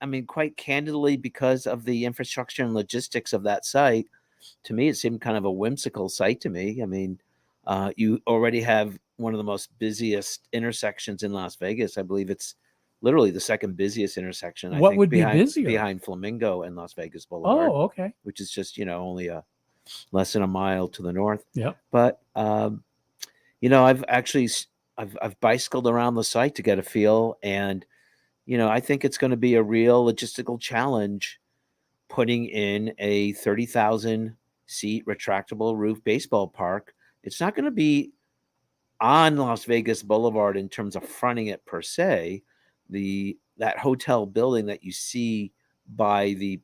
I mean, quite candidly, because of the infrastructure and logistics of that site, to me, it seemed kind of a whimsical site to me. I mean, you already have one of the most busiest intersections in Las Vegas. I believe it's literally the second busiest intersection, I What think, would be busier? behind Flamingo and Las Vegas Boulevard, Oh, okay. which is just, only less than a mile to the north. Yep. But I've actually I've bicycled around the site to get a feel, and I think it's going to be a real logistical challenge putting in a 30,000 seat retractable roof baseball park. It's not going to be on Las Vegas Boulevard in terms of fronting it per se. That hotel building that you see by the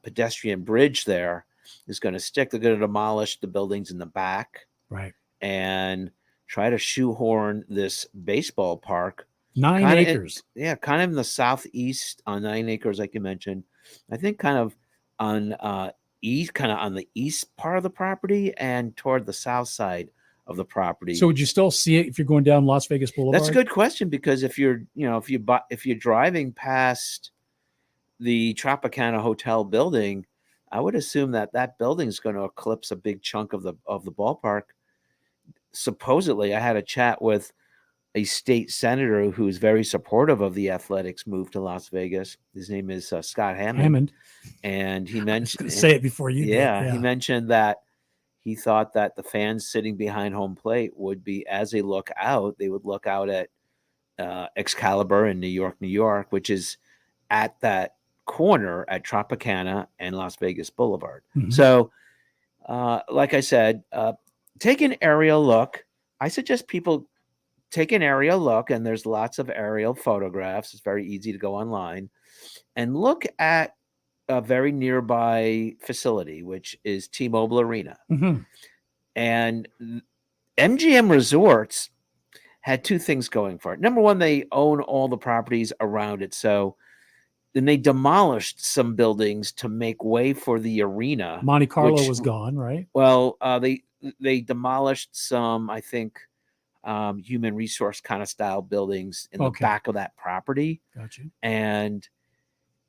pedestrian bridge there is going to stick. They're going to demolish the buildings in the back, Right. and try to shoehorn this baseball park 9 acres. kind of in the southeast on 9 acres, like you mentioned. I think kind of on kind of on the east part of the property and toward the south side of the property. So would you still see it if you're going down Las Vegas Boulevard? That's a good question, because if you're driving past the Tropicana Hotel building, I would assume that building is going to eclipse a big chunk of the ballpark. Supposedly, I had a chat with a state senator who is very supportive of the Athletics move to Las Vegas. His name is Scott Hammond. And he mentioned, I was going to say it before you did. Yeah, he mentioned that he thought that the fans sitting behind home plate would be, as they look out, they would look out at Excalibur in New York, which is at that corner at Tropicana and Las Vegas Boulevard. Mhm. So, like I said, take an aerial look. I suggest people take an aerial look, and there's lots of aerial photographs. It's very easy to go online and look at a very nearby facility, which is T-Mobile Arena. Mhm. And MGM Resorts had two things going for it. Number one, they own all the properties around it. So then they demolished some buildings to make way for the arena. Monte Carlo was gone, right? Well, they demolished some, I think, human resource kind of style buildings in the back of that property. Gotcha. And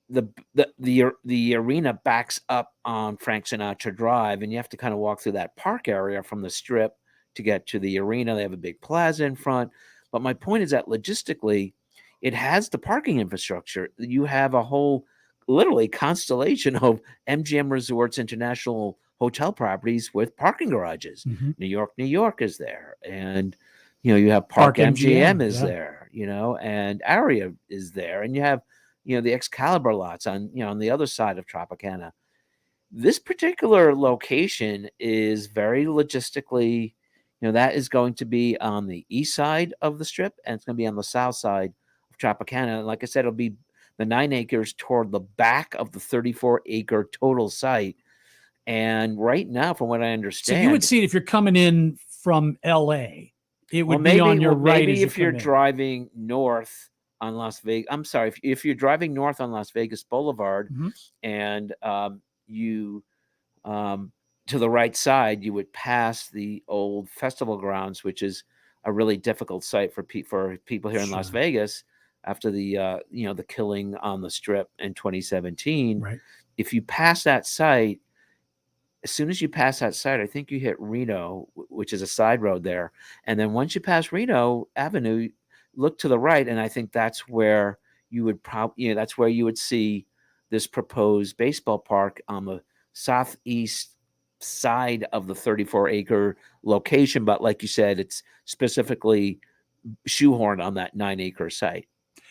the arena backs up on Frank Sinatra Drive, and you have to kind of walk through that park area from the Strip to get to the arena. They have a big plaza in front. But my point is that logistically, it has the parking infrastructure. You have a whole, literally, constellation of MGM Resorts International hotel properties with parking garages. Mhm. New York is there. And, you have Park MGM is there, and Aria is there. And you have, the Excalibur lots on the other side of Tropicana. This particular location is very logistically, that is going to be on the east side of the Strip, and it's going to be on the south side of Tropicana. And like I said, it'll be the 9 acres toward the back of the 34-acre total site. And right now, from what I understand, so you would see it if you're coming in from LA. It would be on your right. Maybe if you're driving north on Las Vegas. I'm sorry, if you're driving north on Las Vegas Boulevard, Mhm. and you to the right side, you would pass the old festival grounds, which is a really difficult site for people here in Las Vegas after the the killing on the Strip in 2017. Right. If you pass that site, as soon as you pass that site, I think you hit Reno, which is a side road there. And then once you pass Reno Avenue, look to the right, and I think that's where you would that's where you would see this proposed baseball park on the southeast side of the 34-acre location. But like you said, it's specifically shoehorned on that 9-acre site.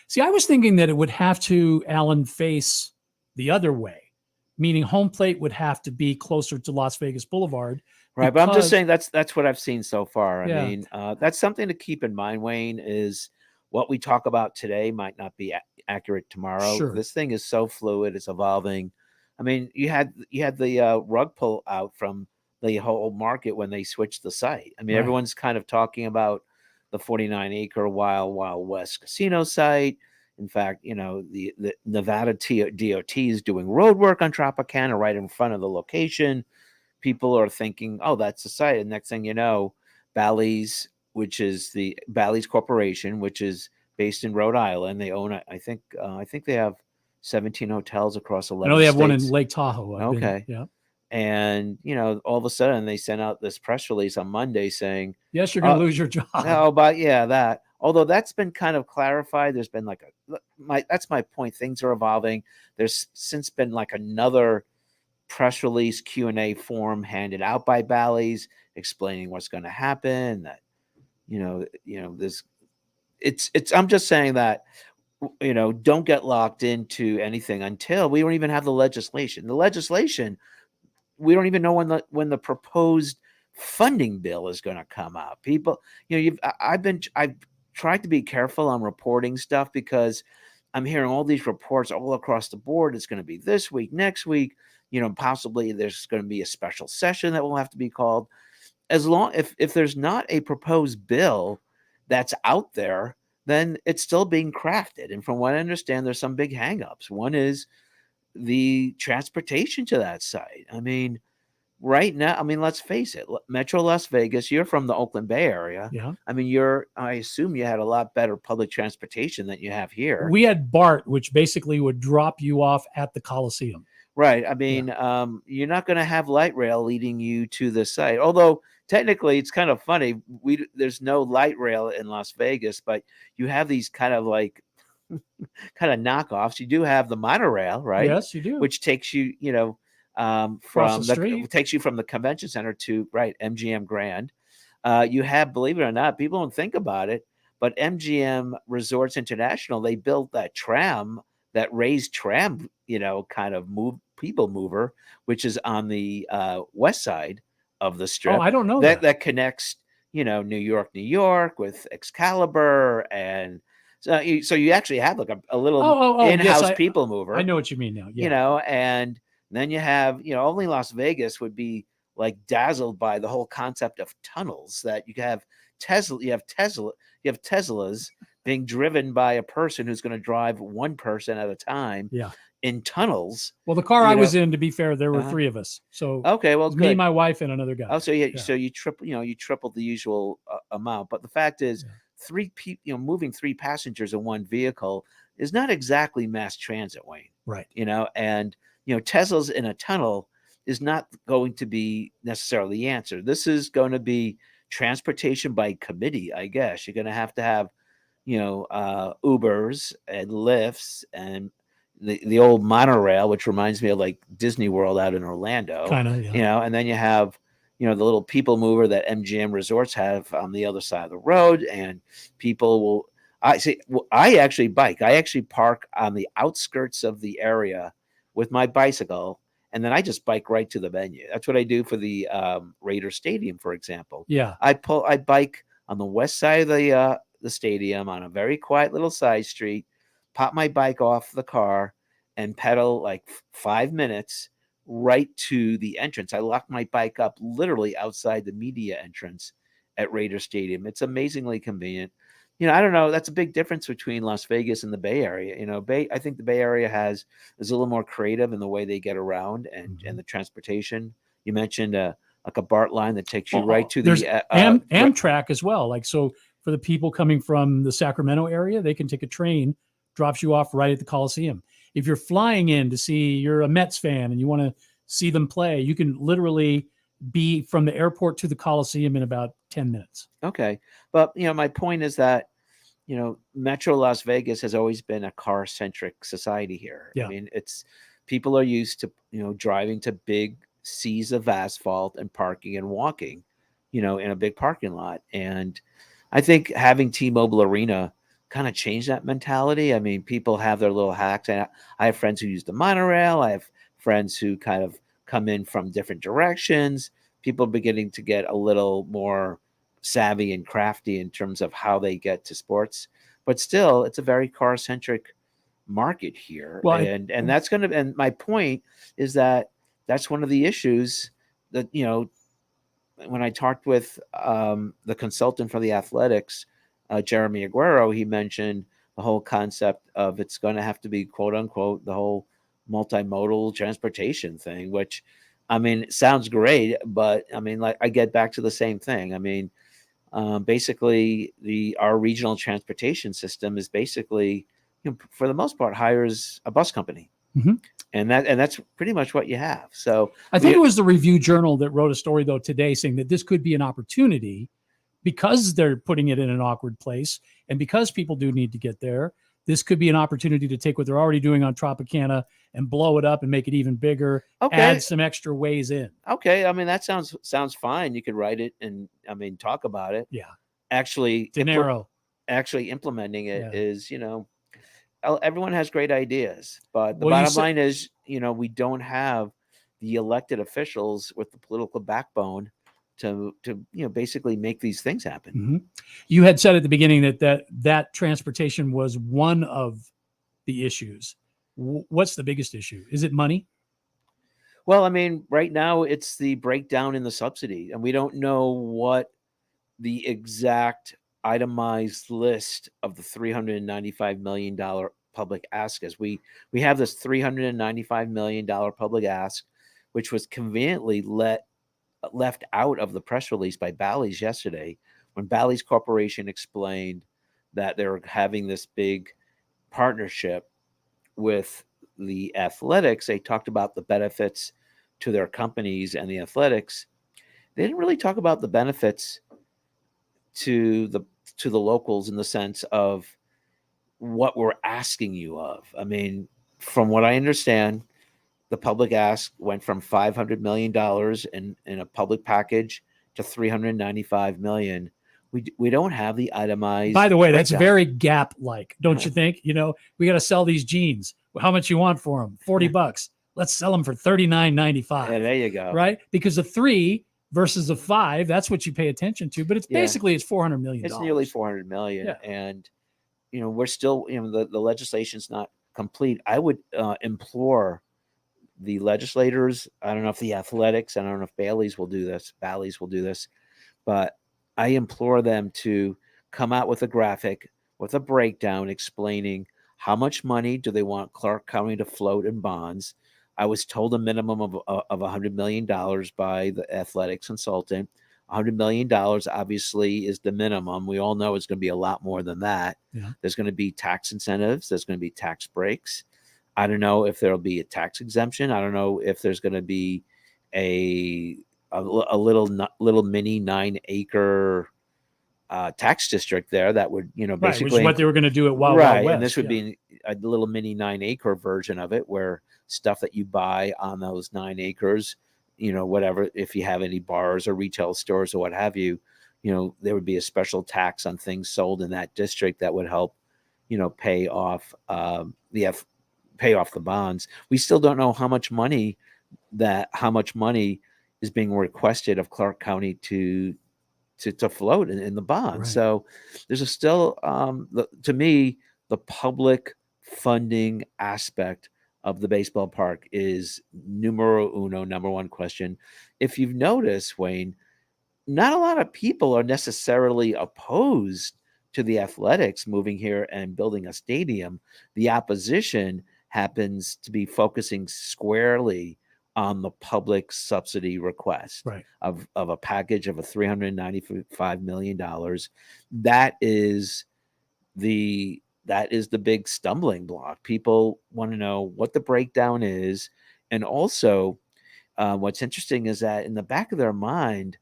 See, I was thinking that it would have to, Alan, face the other way, meaning home plate would have to be closer to Las Vegas Boulevard. Right, but I'm just saying that's what I've seen so far. Yeah. I mean, that's something to keep in mind, Wayne, is what we talk about today might not be accurate tomorrow. Sure. This thing is so fluid, it's evolving. I mean, you had the rug pull out from the whole market when they switched the site. I mean, Right. Everyone's kind of talking about the 49-acre Wild Wild West casino site. In fact, the Nevada DOT is doing road work on Tropicana right in front of the location. People are thinking, oh, that's the site. And next thing you know, Bally's, which is the Bally's Corporation, which is based in Rhode Island, they own, I think they have 17 hotels across I 11 know they have one in states. Lake Tahoe. Okay. Yeah. And, all of a sudden they sent out this press release on Monday saying, Yes, you're going to lose your job. oh, but yeah, that. Although that's been kind of clarified. There's been like that's my point. Things are evolving. There's since been like another press release Q&A form handed out by Bally's explaining what's going to happen. That, this, it's, I'm just saying that, don't get locked into anything until we don't even have the legislation. The legislation, we don't even know when the proposed funding bill is going to come out. People, I've tried to be careful on reporting stuff because I'm hearing all these reports all across the board. It's going to be this week, next week, possibly there's going to be a special session that will have to be called. As long if there's not a proposed bill that's out there, then it's still being crafted. And from what I understand, there's some big hangups. One is the transportation to that site. I mean, right now, let's face it, Metro Las Vegas, you're from the Oakland Bay Area. Yeah. I mean, I assume you had a lot better public transportation than you have here. We had BART, which basically would drop you off at the Coliseum. Right. I mean, you're not going to have light rail leading you to the site. Although technically it's kind of funny. There's no light rail in Las Vegas, but you have these kind of like kind of knockoffs. You do have the monorail, right? Yes, you do. Which takes you, takes you from the convention center to MGM Grand. You have, believe it or not, people don't think about it, but MGM Resorts International, they built that tram, that raised tram, kind of people mover, which is on the west side of the strip. Oh, I don't know that connects, New York with Excalibur, and so you actually have like a little in-house people mover. I know what you mean now. Yeah. And then you have, only Las Vegas would be like dazzled by the whole concept of tunnels, that you have Teslas being driven by a person who's going to drive one person at a time. Yeah. In tunnels. Well, the car I was in, to be fair, there were three of us. So okay, well, me, my wife, and another guy. Oh, so so you tripled the usual amount. But the fact is, three people, moving three passengers in one vehicle is not exactly mass transit, Wayne. Right. And Teslas in a tunnel is not going to be necessarily the answer. This is going to be transportation by committee, I guess. You're going to have Ubers and Lyfts and the old monorail, which reminds me of like Disney World out in Orlando. Kind of, yeah. And then you have, the little people mover that MGM Resorts have on the other side of the road, and people will. I actually bike. I actually park on the outskirts of the area with my bicycle, and then I just bike right to the venue. That's what I do for the Raider Stadium, for example. Yeah. I bike on the west side of the stadium on a very quiet little side street, pop my bike off the car, and pedal like 5 minutes right to the entrance. I lock my bike up literally outside the media entrance at Raider Stadium. It's amazingly convenient. I don't know. That's a big difference between Las Vegas and the Bay Area. I think the Bay Area is a little more creative in the way they get around and the transportation. You mentioned like a BART line that takes you right to the Amtrak as well. Like, so for the people coming from the Sacramento area, they can take a train, drops you off right at the Coliseum. If you're flying in to see, you're a Mets fan and you want to see them play, you can literally be from the airport to the Coliseum in about 10 minutes. Okay. But, my point is that, Metro Las Vegas has always been a car-centric society here. Yeah. I mean, people are used to, driving to big seas of asphalt and parking and walking, in a big parking lot. And I think having T-Mobile Arena kind of changed that mentality. I mean, people have their little hacks. I have friends who use the monorail. I have friends who kind of come in from different directions. People are beginning to get a little more savvy and crafty in terms of how they get to sports, but still it's a very car-centric market here. Well, and that's going to, and my point is that's one of the issues that, when I talked with the consultant for the Athletics, Jeremy Aguero, he mentioned the whole concept of it's going to have to be, quote unquote, the whole multimodal transportation thing, which, I mean, it sounds great, but I mean, like, I get back to the same thing. I mean, basically our regional transportation system is basically for the most part, hires a bus company. Mhm. And that's pretty much what you have. So I think it was the Review Journal that wrote a story though today saying that this could be an opportunity because they're putting it in an awkward place and because people do need to get there. This could be an opportunity to take what they're already doing on Tropicana and blow it up and make it even bigger, add some extra ways in. Okay. I mean, that sounds fine. You could write it and talk about it. Yeah. Actually, Dinero. Actually implementing it is, everyone has great ideas, but the Well, bottom line is, we don't have the elected officials with the political backbone to basically make these things happen. Mm-hmm. You had said at the beginning that transportation was one of the issues. What's the biggest issue? Is it money? Well, right now it's the breakdown in the subsidy, and we don't know what the exact itemized list of the $395 million public ask is. We have this $395 million public ask, which was conveniently left out of the press release by Bally's yesterday, when Bally's Corporation explained that they're having this big partnership with the Athletics. They talked about the benefits to their companies and the Athletics. They didn't really talk about the benefits to the locals in the sense of what we're asking you of. From what I understand, the public ask went from $500 million in a public package to $395 million. We don't have the itemized. By the way, that's breakdown. very Gap-like, don't you think? We got to sell these jeans. How much you want for them? $40. Let's sell them for $39.95. Yeah, there you go. Right? Because a 3 versus a 5, that's what you pay attention to. But it's basically it's $400 million. It's nearly $400 million, and we're still the legislation's not complete. I would implore the legislators. I don't know if the Athletics, I don't know if Bally's will do this, but I implore them to come out with a graphic with a breakdown explaining how much money do they want Clark County to float in bonds. I was told a minimum of $100 million by the athletics consultant. $100 million obviously is the minimum. We all know it's going to be a lot more than that. Yeah. There's going to be tax incentives. There's going to be tax breaks. I don't know if there'll be a tax exemption. I don't know if there's going to be a little mini 9-acre tax district there that would, basically, right, which is what they were going to do at Wild right. West. And this would be a little mini 9-acre version of it, where stuff that you buy on those 9 acres, whatever, if you have any bars or retail stores or what have you, there would be a special tax on things sold in that district that would help, pay off the bonds. We still don't know how much money is being requested of Clark County to float in the bonds. Right. So there's still, to me, the public funding aspect of the baseball park is numero uno, number one question. If you've noticed, Wayne, not a lot of people are necessarily opposed to the Athletics moving here and building a stadium. The opposition happens to be focusing squarely on the public subsidy request, right, of a package of $395 million. That is the big stumbling block. People want to know what the breakdown is. And also, what's interesting is that in the back of their mind,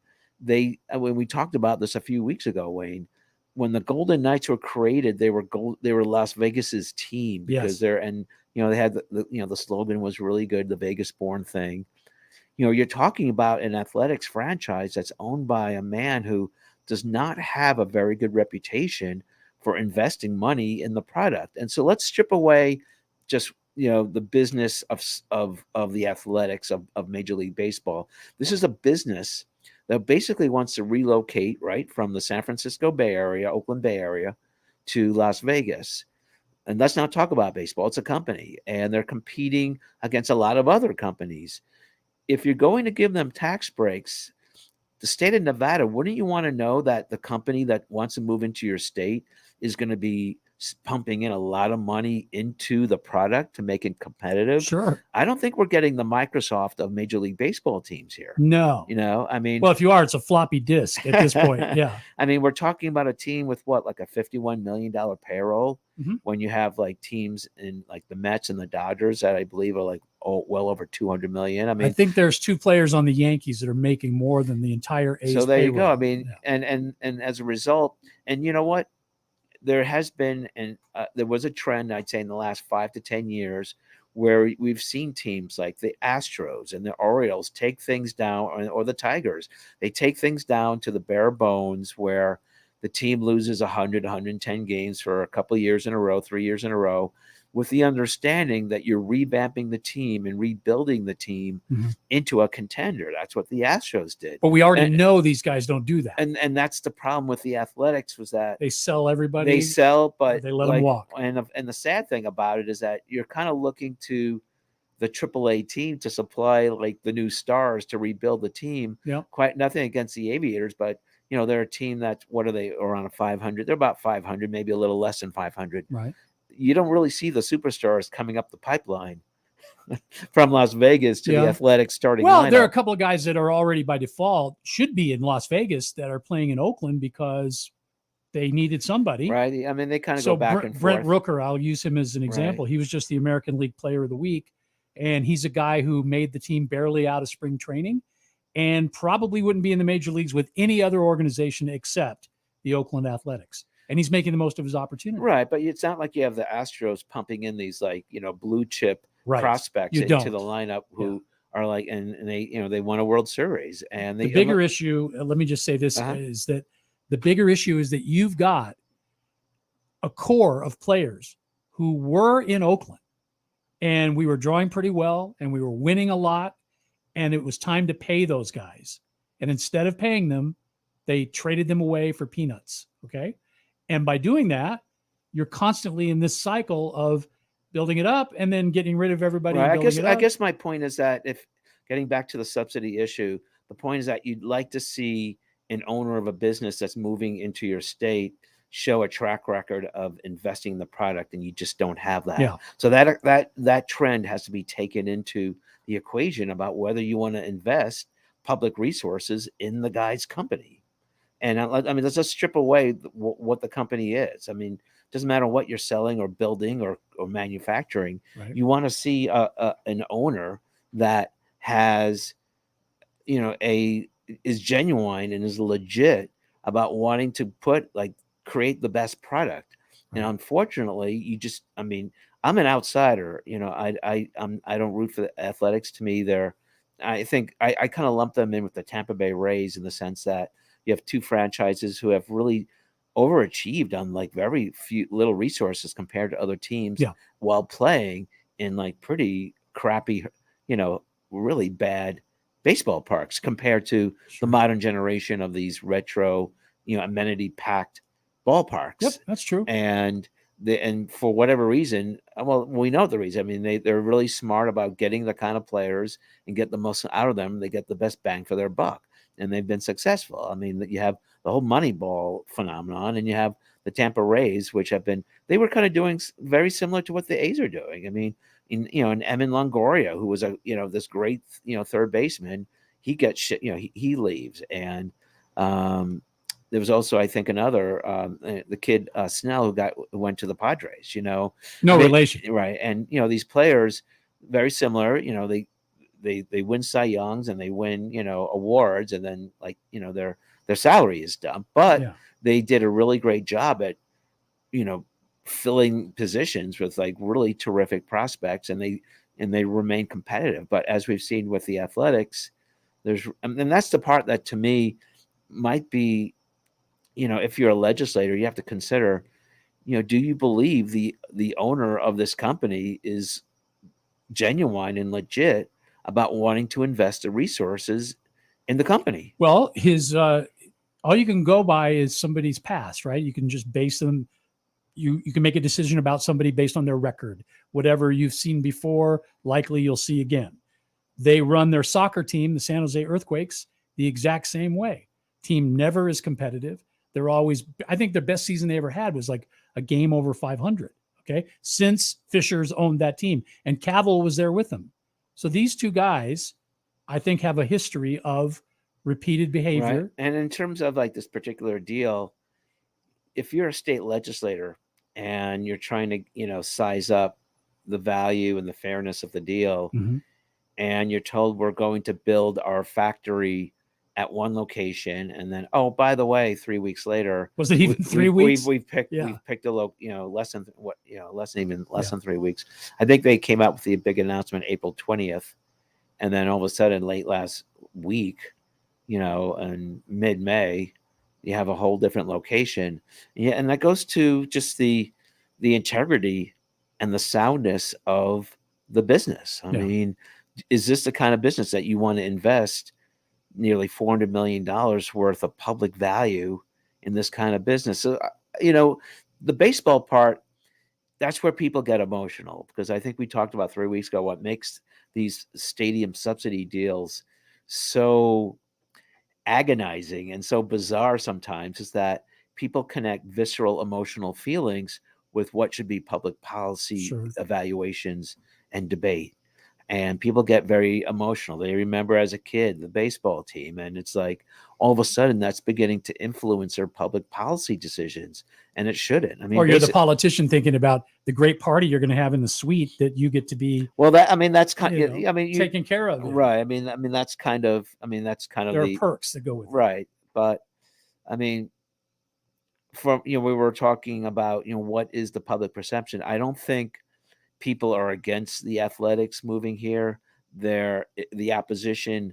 when we talked about this a few weeks ago, Wayne, when the Golden Knights were created, they were Las Vegas's team, because they had the slogan was really good, the Vegas born thing. You're talking about an athletics franchise that's owned by a man who does not have a very good reputation for investing money in the product. And so let's strip away just the business of the athletics of Major League Baseball. This is a business that basically wants to relocate right from the San Francisco Bay Area, Oakland Bay Area, to Las Vegas. And let's not talk about baseball. It's a company, and they're competing against a lot of other companies. If you're going to give them tax breaks, the state of Nevada, wouldn't you want to know that the company that wants to move into your state is going to be pumping in a lot of money into the product to make it competitive. Sure. I don't think we're getting the Microsoft of Major League Baseball teams here. No. You know, I mean, well, if you are, it's a floppy disk at this point. Yeah. I mean, we're talking about a team with what, like a $51 million payroll, Mhm. when you have like teams in like the Mets and the Dodgers that I believe are like well over 200 million. I I mean, think there's 2 players on the Yankees that are making more than the entire A's so there you go. I payroll. mean, Yeah. and as a result, and you know what? There has been, and there was a trend, I'd say, in the last 5 to 10 years where we've seen teams like the Astros and the Orioles take things down, or the Tigers. They take things down to the bare bones where the team loses 100, 110 games for a couple of years in a row, 3 years in a row, with the understanding that you're revamping the team and rebuilding the team Mhm. into a contender. That's what the Astros did. But we already And- know these guys don't do that. And that's the problem with the Athletics, was that They sell everybody. they sell, but they let them walk. And the sad thing about it is that you're kind of looking to the AAA team to supply like the new stars to rebuild the team. Yeah. Quite nothing against the Aviators, but you know, they're a team that, what are they, around a 500? They're about 500, maybe a little less than 500. Right. You don't really see the superstars coming up the pipeline from Las Vegas to Yeah. the Athletics starting Well, lineup. there are a couple of guys that are already by default should be in Las Vegas that are playing in Oakland because they needed somebody. Right. I mean, they kind of So go back and Brent forth. Rooker, I'll use him as an example. He was just the American League Player of the Week, and he's a guy who made the team barely out of spring training and probably wouldn't be in the major leagues with any other organization except the Oakland Athletics. And he's making the most of his opportunity. Right, but it's not like you have the Astros pumping in these, like, you know, blue chip Right. prospects You into don't. the lineup who are like, and they, you know, they won a World Series, and they, The bigger issue, let me just say this, Uh-huh. is that the bigger issue is that you've got a core of players who were in Oakland and we were drawing pretty well and we were winning a lot, and it was time to pay those guys. And instead of paying them, they traded them away for peanuts. Okay. And by doing that, you're constantly in this cycle of building it up and then getting rid of everybody. Right. And building it I up. guess my point is that, if getting back to the subsidy issue, the point is that you'd like to see an owner of a business that's moving into your state show a track record of investing in the product, and you just don't have that. Yeah. So that trend has to be taken into the equation about whether you want to invest public resources in the guy's company. And I mean, let's just strip away what the company is. I mean, it doesn't matter what you're selling or building or manufacturing. Right. You want to see an owner that has, you know, is genuine and is legit about wanting to create the best product. Right. And unfortunately, I mean, I'm an outsider. You know, I don't root for the Athletics. To me, I think I kind of lump them in with the Tampa Bay Rays, in the sense that you have two franchises who have really overachieved on like very few little resources compared to other teams, while playing in like pretty crappy, you know, really bad baseball parks compared to the modern generation of these retro, you know, amenity packed ballparks. Yep, that's true. And for whatever reason, well, we know the reason. I mean, they're really smart about getting the kind of players and get the most out of them. They get the best bang for their buck, and they've been successful. I mean, you have the whole Moneyball phenomenon, and you have the Tampa Rays, which they were kind of doing very similar to what the A's are doing. I mean, in Emin Longoria, who was this great, third baseman, he gets shit, he leaves. And there was also, I think, another the kid Snell, who went to the Padres. No relation, right? And these players, very similar. They win Cy Youngs and they win awards, and then their salary is dumb, but they did a really great job at filling positions with like really terrific prospects, and they remain competitive. But as we've seen with the Athletics, and that's the part that to me might be, if you're a legislator, you have to consider, do you believe the owner of this company is genuine and legit about wanting to invest the resources in the company? Well, all you can go by is somebody's past, right? You can just base them. You can make a decision about somebody based on their record. Whatever you've seen before, likely you'll see again. They run their soccer team, the San Jose Earthquakes, the exact same way. Team never is competitive. They're always, I think their best season they ever had was like a game over 500. Okay. Since Fisher's owned that team, and Cavill was there with him. So these two guys, I think, have a history of repeated behavior. Right. And in terms of like this particular deal, if you're a state legislator and you're trying to, size up the value and the fairness of the deal, Mhm. and you're told we're going to build our factory at one location, and then, oh, by the way, 3 weeks later, Was it even 3 weeks? We've picked Yeah. less than Yeah. 3 weeks. I think they came out with the big announcement April 20th, and then all of a sudden, late last week, and mid-May, you have a whole different location. Yeah, and that goes to just the integrity and the soundness of the business. I Yeah. mean, is this the kind of business that you want to invest nearly $400 million worth of public value in this kind of business? So, the baseball part, that's where people get emotional, because I think we talked about 3 weeks ago what makes these stadium subsidy deals so agonizing and so bizarre sometimes is that people connect visceral emotional feelings with what should be public policy Sure. evaluations and debate. And people get very emotional. They remember as a kid the baseball team, and it's like all of a sudden that's beginning to influence their public policy decisions, and it shouldn't. I mean, Or you're the politician thinking about the great party you're going to have in the suite that you get to be. Well, that's kind. Taken care of. Right. I mean, that's kind of. There are perks that go with it. Right. But I mean, we were talking about what is the public perception. I don't think people are against the Athletics moving here. The opposition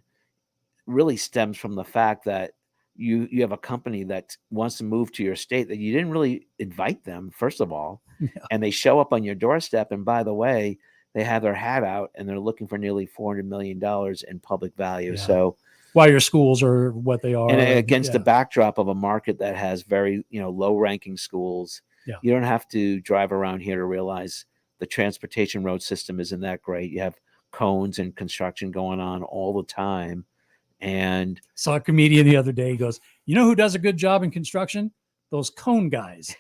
really stems from the fact that you have a company that wants to move to your state that you didn't really invite them, first of all, and they show up on your doorstep. And by the way, they have their hat out and they're looking for nearly $400 million in public value. Yeah. So why your schools are what they are, and against the backdrop of a market that has very low ranking schools, you don't have to drive around here to realize the transportation road system isn't that great. You have cones and construction going on all the time. And saw a comedian the other day. He goes, who does a good job in construction? Those cone guys.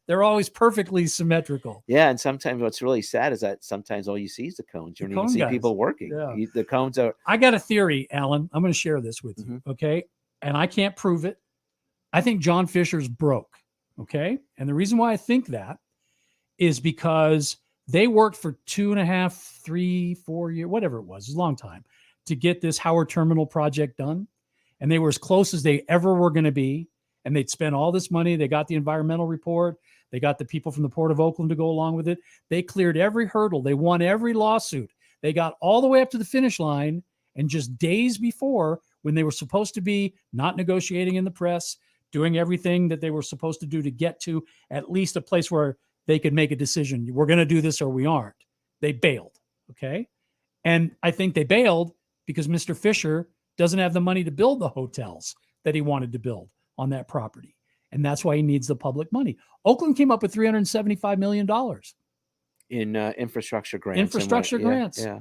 They're always perfectly symmetrical. Yeah, and sometimes what's really sad is that sometimes all you see is the cones. You don't even see people working. Yeah. The cones are. I got a theory, Alan. I'm going to share this with you, okay? And I can't prove it. I think John Fisher's broke, okay? And the reason why I think that is because they worked for 2.5, 3, 4 years, whatever it was, a long time, to get this Howard Terminal project done. And they were as close as they ever were going to be. And they'd spent all this money. They got the environmental report. They got the people from the Port of Oakland to go along with it. They cleared every hurdle. They won every lawsuit. They got all the way up to the finish line. And just days before, when they were supposed to be not negotiating in the press, doing everything that they were supposed to do to get to at least a place where they could make a decision. We're going to do this or we aren't. They bailed. Okay. And I think they bailed because Mr. Fisher doesn't have the money to build the hotels that he wanted to build on that property. And that's why he needs the public money. Oakland came up with $375 million in infrastructure grants. Infrastructure grants. Yeah.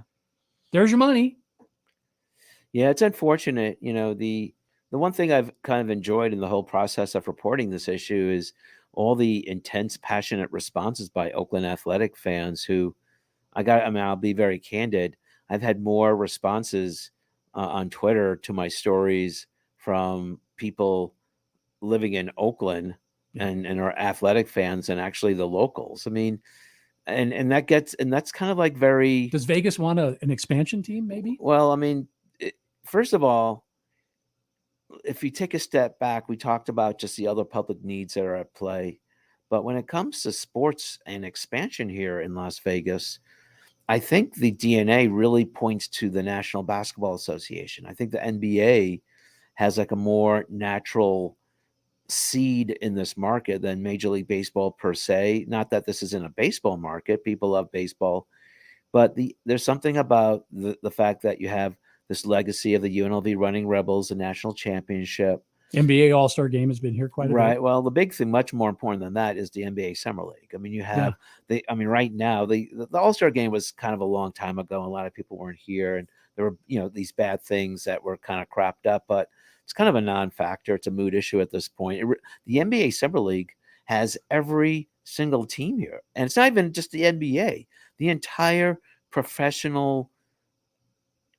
There's your money. Yeah, it's unfortunate. The one thing I've kind of enjoyed in the whole process of reporting this issue is all the intense, passionate responses by Oakland Athletic fans who I'll be very candid. I've had more responses on Twitter to my stories from people living in Oakland and are athletic fans and actually the locals. I mean, and that's kind of like very. Does Vegas want an expansion team? Maybe. Well, I mean, first of all, if you take a step back, we talked about just the other public needs that are at play. But when it comes to sports and expansion here in Las Vegas, I think the DNA really points to the National Basketball Association. I think the NBA has like a more natural seed in this market than Major League Baseball per se. Not that this isn't a baseball market. People love baseball. But there's something about the fact that you have this legacy of the UNLV Running Rebels, the national championship. NBA All-Star Game has been here quite a bit. Right. Well, the big thing, much more important than that, is the NBA Summer League. I mean, you have right now the All-Star Game was kind of a long time ago, and a lot of people weren't here, and there were these bad things that were kind of cropped up, but it's kind of a non-factor. It's a mood issue at this point. The NBA Summer League has every single team here. And it's not even just the NBA. The entire professional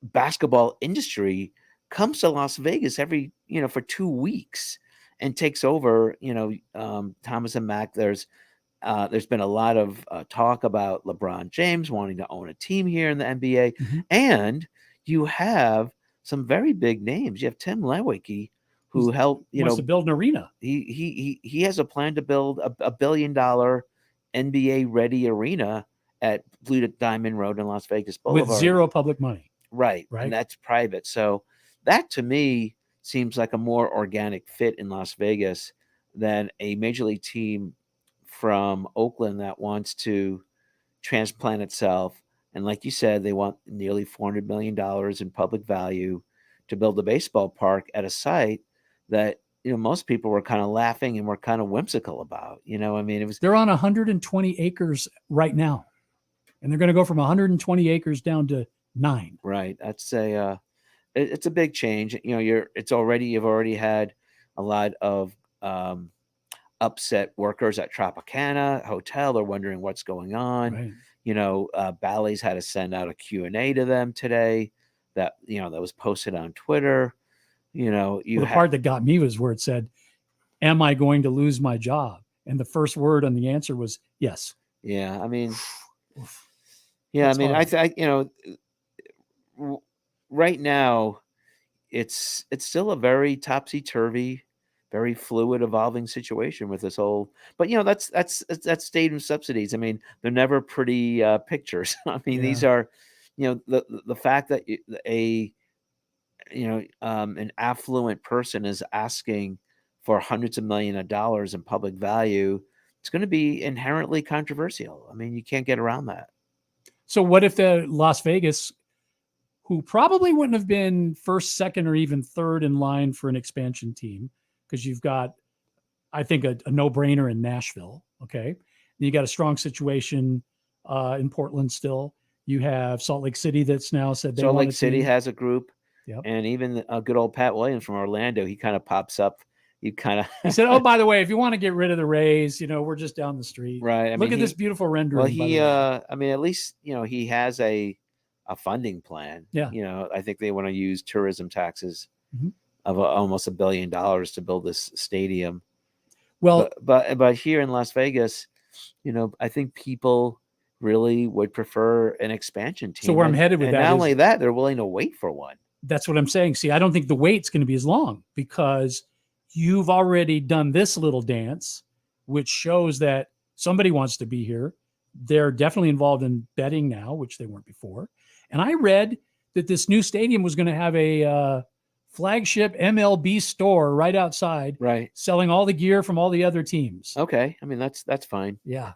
basketball industry comes to Las Vegas every, for 2 weeks and takes over, Thomas and Mack. There's been a lot of talk about LeBron James wanting to own a team here in the NBA. Mm-hmm. And you have some very big names. You have Tim Lewicki, who helped, wants to build an arena. He has a plan to build a $1 billion NBA ready arena at Blue Diamond Road in Las Vegas Boulevard. With zero public money. Right. And that's private. So that to me seems like a more organic fit in Las Vegas than a major league team from Oakland that wants to transplant itself. And like you said, they want nearly $400 million in public value to build a baseball park at a site that, most people were kind of laughing and were kind of whimsical about. They're on 120 acres right now. And they're going to go from 120 acres down to 9. Right. That's it's a big change. You've already had a lot of upset workers at Tropicana Hotel. They're wondering what's going on. Right. Bally's had to send out a Q&A to them today that was posted on Twitter. The part that got me was where it said, "Am I going to lose my job?" And the first word on the answer was yes. Yeah. I mean, right now it's still a very topsy-turvy, very fluid, evolving situation with this whole. But that's stadium subsidies. I mean, they're never pretty pictures. I mean, these are, the fact that an affluent person is asking for hundreds of millions of dollars in public value. It's going to be inherently controversial. I mean, you can't get around that. So what if the Las Vegas, who probably wouldn't have been first, second, or even third in line for an expansion team, because you've got, I think, a no-brainer in Nashville, okay? You got a strong situation in Portland still. You have Salt Lake City that's now said they want Salt Lake City has a group, and even good old Pat Williams from Orlando, he kind of pops up. He said, "Oh, by the way, if you want to get rid of the Rays, we're just down the street. Right. Look at this beautiful rendering." Well, at least he has a funding plan. Yeah. I think they want to use tourism taxes of almost $1 billion to build this stadium. Well, but here in Las Vegas, I think people really would prefer an expansion team. So where I'm headed with that, not only that, they're willing to wait for one. That's what I'm saying. See, I don't think the wait's going to be as long because you've already done this little dance, which shows that somebody wants to be here. They're definitely involved in betting now, which they weren't before. And I read that this new stadium was going to have a flagship MLB store right outside, right, selling all the gear from all the other teams. Okay, I mean that's fine. Yeah,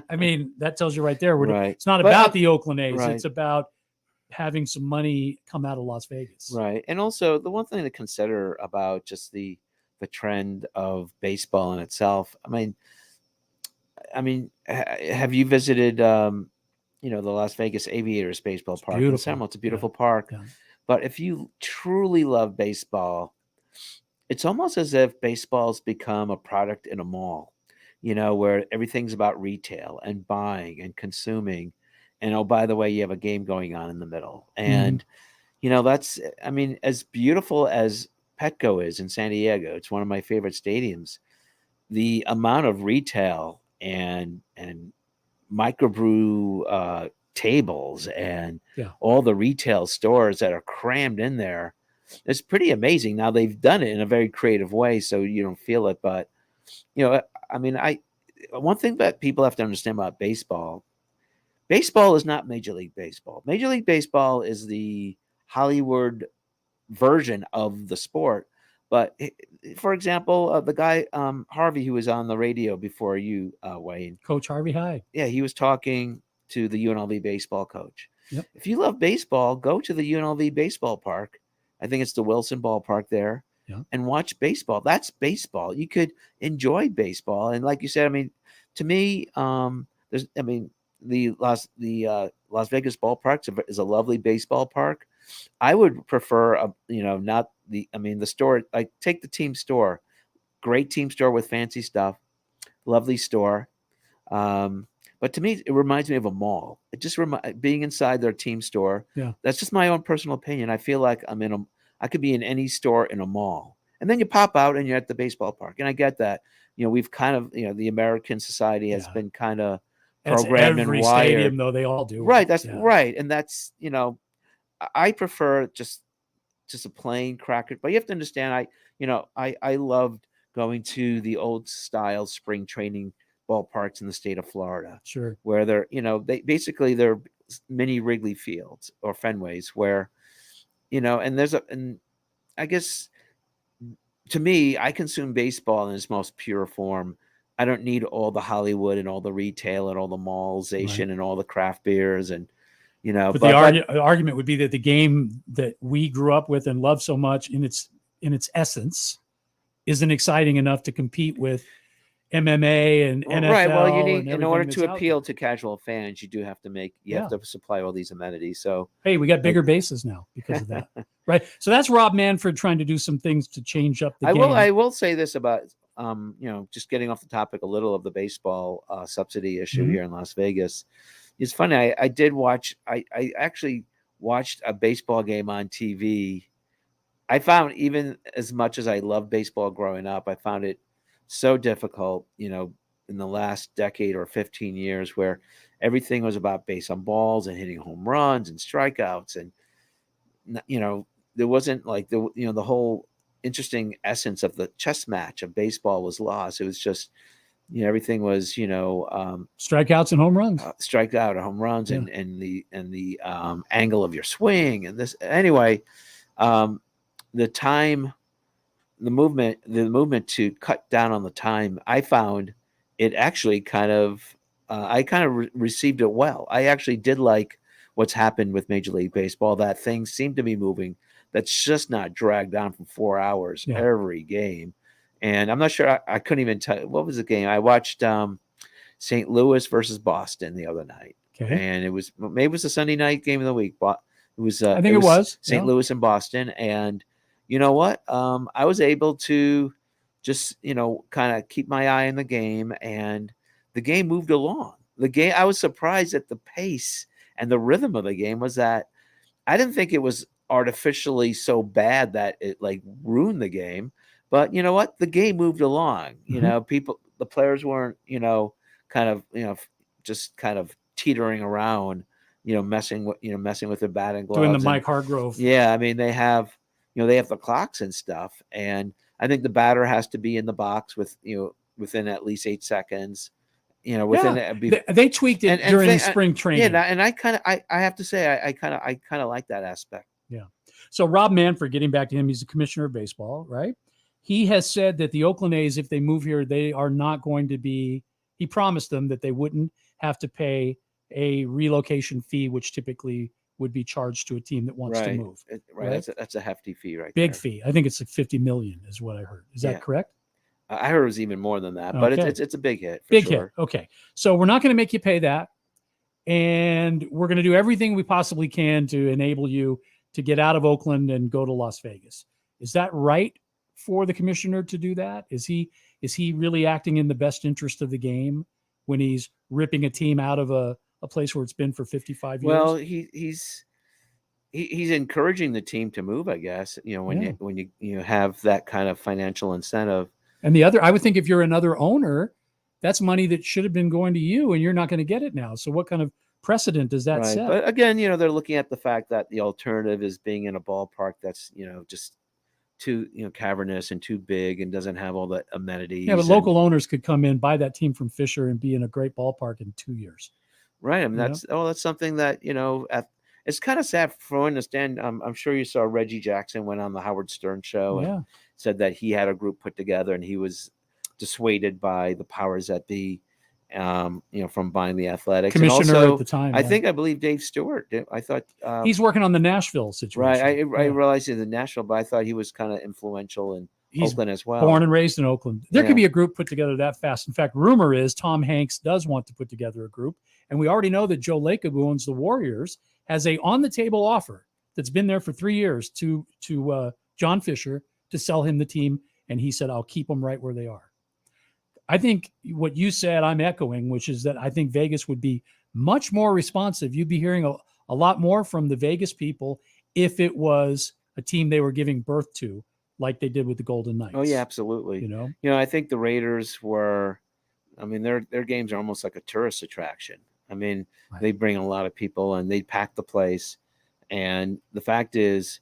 I mean that tells you right there. Right. It's not about the Oakland A's. Right. It's about having some money come out of Las Vegas. Right, and also the one thing to consider about just the trend of baseball in itself. I mean, have you visited? The Las Vegas Aviators baseball park in Seminole? It's a beautiful park. Yeah. But if you truly love baseball, it's almost as if baseball's become a product in a mall, where everything's about retail and buying and consuming. And, oh, by the way, you have a game going on in the middle. And, that's, as beautiful as Petco is in San Diego, it's one of my favorite stadiums. The amount of retail and microbrew tables and all the retail stores that are crammed in there, it's pretty amazing. Now they've done it in a very creative way, so you don't feel it. But one thing that people have to understand about baseball is not Major League Baseball. Major League Baseball is the Hollywood version of the sport. But for example, the guy Harvey, who was on the radio before you, Wayne, Coach Harvey Hyde. Yeah, he was talking to the UNLV baseball coach. Yep. If you love baseball, go to the UNLV baseball park. I think it's the Wilson ballpark there, and watch baseball. That's baseball. You could enjoy baseball, and like you said, to me, the Las Vegas ballpark is a lovely baseball park. I would prefer not the store. Take the team store, great team store with fancy stuff, lovely store. But to me, it reminds me of a mall. It just being inside their team store. Yeah. That's just my own personal opinion. I feel like I could be in any store in a mall, and then you pop out and you're at the baseball park. And I get that. We've kind of, the American society has been kind of programmed and wired. Stadium, though, they all do. Right. That's right. And that's, I prefer just a plain cracker. But you have to understand, I loved going to the old style spring training ballparks in the state of Florida. Sure. Where they're, they're mini Wrigley Fields or Fenways where, and I guess to me, I consume baseball in its most pure form. I don't need all the Hollywood and all the retail and all the mallization and all the craft beers and, But the argument would be that the game that we grew up with and love so much in its essence isn't exciting enough to compete with MMA and NFL. Right. Well, you need, in order to appeal to casual fans, you do have to have to supply all these amenities. So, hey, we got bigger bases now because of that. Right. So that's Rob Manfred trying to do some things to change up the game. I will say this about, just getting off the topic a little of the baseball subsidy issue here in Las Vegas. It's funny. I actually watched a baseball game on TV. I found, even as much as I loved baseball growing up, I found it so difficult, in the last decade or 15 years, where everything was about base on balls and hitting home runs and strikeouts. And, there wasn't like the whole interesting essence of the chess match of baseball was lost. It was just, everything was, strikeouts and home runs, strike out and home runs and the angle of your swing and this anyway, the movement to cut down on the time, I found it actually I received it well. I actually did like what's happened with Major League Baseball, that things seem to be moving. That's just not dragged down for 4 hours every game. And I'm not sure, I couldn't even tell you, what was the game? I watched St. Louis versus Boston the other night. Okay. And it was a Sunday night game of the week, but it was St. Louis and Boston. And you know what? I was able to just, kind of keep my eye on the game, and the game moved along. I was surprised at the pace and the rhythm of the game was that I didn't think it was artificially so bad that it like ruined the game. But you know what? The game moved along. The players weren't, just kind of teetering around, messing with their batting gloves. Doing the Mike Hargrove. Yeah. I mean, they have the clocks and stuff. And I think the batter has to be in the box within at least 8 seconds. They tweaked it during spring training. Yeah. And I have to say, I kind of like that aspect. Yeah. So Rob Manfred, getting back to him, he's the commissioner of baseball, right? He has said that the Oakland A's, if they move here, they are not going to be, he promised them that they wouldn't have to pay a relocation fee, which typically would be charged to a team that wants to move. Right. That's a hefty fee, right? Big fee. I think it's like $50 million is what I heard. Is that correct? I heard it was even more than that, but it's a big hit. Big hit. Okay. So we're not going to make you pay that. And we're going to do everything we possibly can to enable you to get out of Oakland and go to Las Vegas. Is that right for the commissioner to do that? Is he really acting in the best interest of the game when he's ripping a team out of a place where it's been for 55 years? Well, he's encouraging the team to move, I guess, when you have that kind of financial incentive. And I would think if you're another owner, that's money that should have been going to you and you're not going to get it now. So what kind of precedent does that set? But again, they're looking at the fact that the alternative is being in a ballpark that's, just too, cavernous and too big and doesn't have all the amenities. Yeah, but local owners could come in, buy that team from Fisher and be in a great ballpark in 2 years. Right. I mean, that's something that, it's kind of sad for one to understand. I'm sure you saw Reggie Jackson went on the Howard Stern show and said that he had a group put together and he was dissuaded by the powers that be, from buying the Athletics. Commissioner and also, at the time. I believe Dave Stewart. I thought he's working on the Nashville situation. Right. I realized he's in Nashville, but I thought he was kind of influential in Oakland as well. Born and raised in Oakland. There could be a group put together that fast. In fact, rumor is Tom Hanks does want to put together a group. And we already know that Joe Lacob, who owns the Warriors, has a on-the-table offer that's been there for 3 years to John Fisher to sell him the team. And he said, I'll keep them right where they are. I think what you said, I'm echoing, which is that I think Vegas would be much more responsive. You'd be hearing a lot more from the Vegas people if it was a team they were giving birth to, like they did with the Golden Knights. Oh yeah, absolutely. I think the Raiders were. I mean, their games are almost like a tourist attraction. I mean, Right. They bring a lot of people and they pack the place. And the fact is,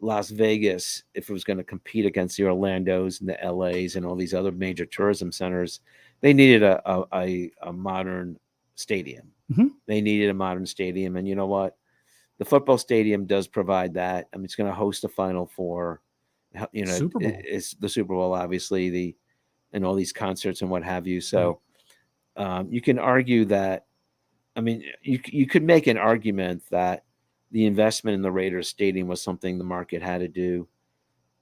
Las Vegas, if it was going to compete against the Orlandos and the LAs and all these other major tourism centers, they needed a modern stadium. Mm-hmm. They needed a modern stadium. And you know what? The football stadium does provide that. I mean, it's going to host the Final Four. Super Bowl. It's the Super Bowl, obviously, and all these concerts and what have you. So you can argue that. I mean, you could make an argument that the investment in the Raiders stadium was something the market had to do.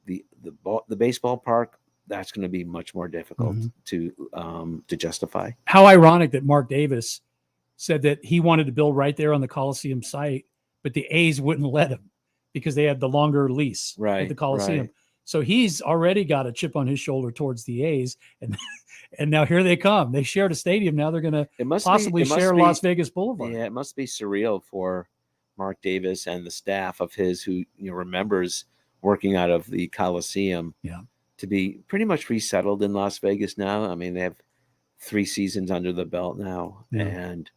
The baseball park, that's going to be much more difficult to justify. How ironic that Mark Davis said that he wanted to build right there on the Coliseum site, but the A's wouldn't let him because they had the longer lease at the Coliseum. Right. So he's already got a chip on his shoulder towards the A's, and now here they come. They shared a stadium. Now they're going to possibly share Las Vegas Boulevard. Yeah, it must be surreal for Mark Davis and the staff of his who remembers working out of the Coliseum. Yeah, to be pretty much resettled in Las Vegas now. I mean, they have 3 seasons under the belt now, and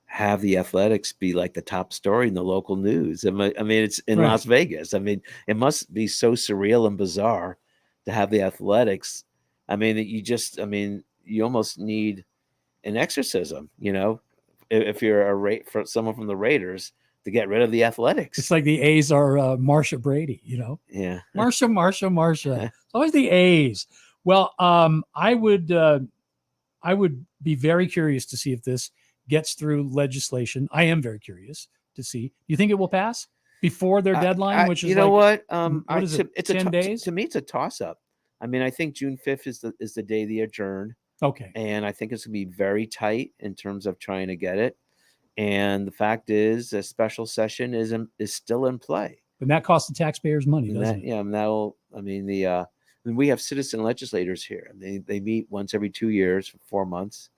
have the Athletics be like the top story in the local news. I mean, it's in Las Vegas. I mean, it must be so surreal and bizarre to have the Athletics. I mean, you almost need an exorcism, if you're for someone from the Raiders to get rid of the Athletics. It's like the A's are Marsha Brady, Yeah. Marsha. It's always the A's. Well, I would be very curious to see if this gets through legislation. I am very curious to see. Do you think it will pass before their deadline, which is what is it? It's 10 days? To me, it's a toss-up. I mean, I think June 5th is the day they adjourn. Okay. And I think it's going to be very tight in terms of trying to get it. And the fact is, a special session is still in play. And that costs the taxpayers money, doesn't it? Yeah, we have citizen legislators here. They meet once every 2 years for 4 months.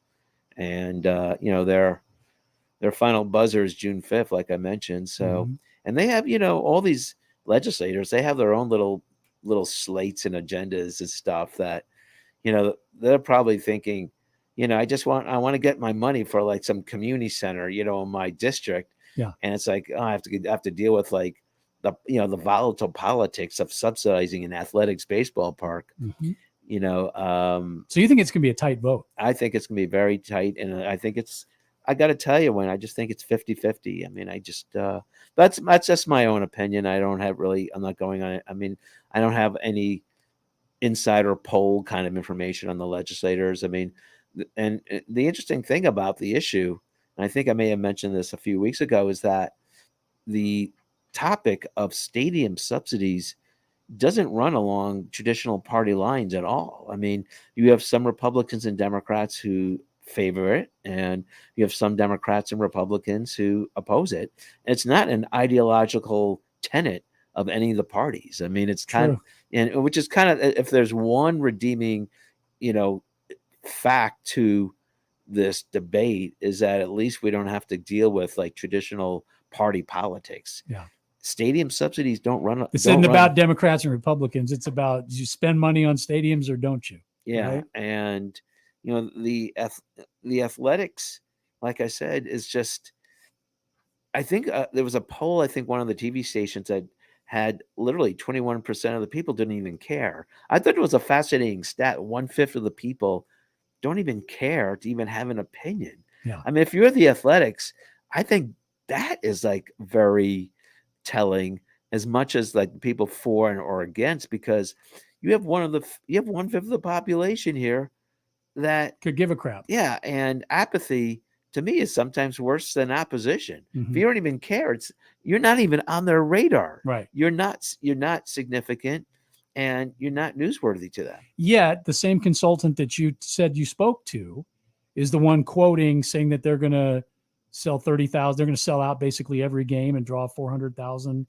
And, their final buzzer is June 5th, like I mentioned. So, and they have, all these legislators, they have their own little slates and agendas and stuff that, they're probably thinking, I want to get my money for like some community center, in my district. Yeah. And it's like, I have to deal with like the volatile politics of subsidizing an athletics baseball park. So you think it's going to be a tight vote? I think it's going to be very tight. And I think I got to tell you, I just think it's 50-50. I mean, that's just my own opinion. I'm not going on it. I mean, I don't have any insider poll kind of information on the legislators. I mean, and the interesting thing about the issue, and I think I may have mentioned this a few weeks ago, is that the topic of stadium subsidies doesn't run along traditional party lines at all. I mean, you have some Republicans and Democrats who favor it, and you have some Democrats and Republicans who oppose it. And it's not an ideological tenet of any of the parties. I mean, it's kind of, and which is kind of, if there's one redeeming, fact to this debate, is that at least we don't have to deal with like traditional party politics. Yeah. Stadium subsidies don't run. This isn't about Democrats and Republicans. It's about, do you spend money on stadiums or don't you? Yeah. Right? And, the Athletics, like I said, is just, I think there was a poll, I think one of the TV stations that had literally 21% of the people didn't even care. I thought it was a fascinating stat. 1/5 of the people don't even care to even have an opinion. Yeah. I mean, if you're the Athletics, I think that is like very telling, as much as like people for and or against, because you have 1/5 of the population here that could give a crap. Yeah. And apathy to me is sometimes worse than opposition. If you don't even care, you're not even on their radar. Right. You're not significant, and you're not newsworthy to them. Yet the same consultant that you said you spoke to is the one quoting, saying that they're going to sell 30,000. They're going to sell out basically every game and draw 400,000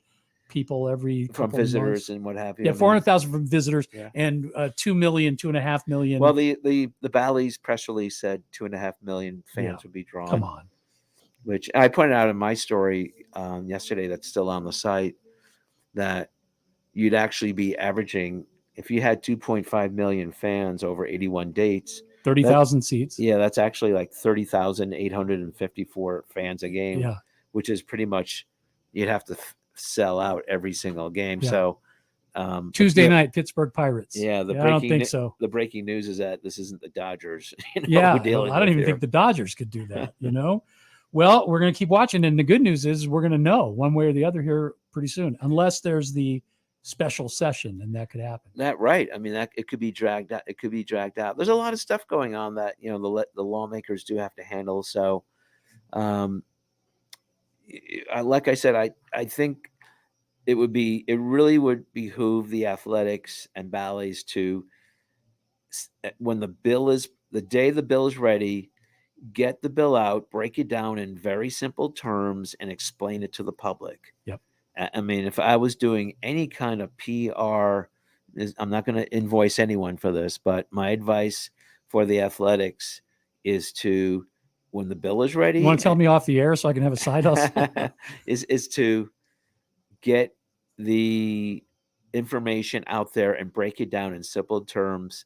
people every from couple visitors months. and what have you. Yeah, I mean, 400,000 from visitors yeah. and 2 million, 2.5 million. Well, the Bally's press release said 2.5 million fans Yeah. would be drawn. Come on. Which I pointed out in my story yesterday that's still on the site, that you'd actually be averaging, if you had 2.5 million fans over 81 dates, 30,000 seats. Yeah, that's actually like 30,854 fans a game, Yeah. which is pretty much, you'd have to sell out every single game. Yeah. So Tuesday night, Pittsburgh Pirates. Yeah, I don't think so. The breaking news is that this isn't the Dodgers. Yeah, I don't even think the Dodgers could do that, Well, we're going to keep watching, and the good news is we're going to know one way or the other here pretty soon, unless there's the special session, and that could happen. Right. I mean, that it could be dragged out. It could be dragged out. There's a lot of stuff going on that the lawmakers do have to handle. So, like I said, I think it really would behoove the Athletics and Bally's to, when the day the bill is ready, get the bill out, break it down in very simple terms, and explain it to the public. Yep. I mean, if I was doing any kind of PR, I'm not going to invoice anyone for this, but my advice for the Athletics is to, when the bill is ready, you want to tell me off the air so I can have a side hustle? is to get the information out there and break it down in simple terms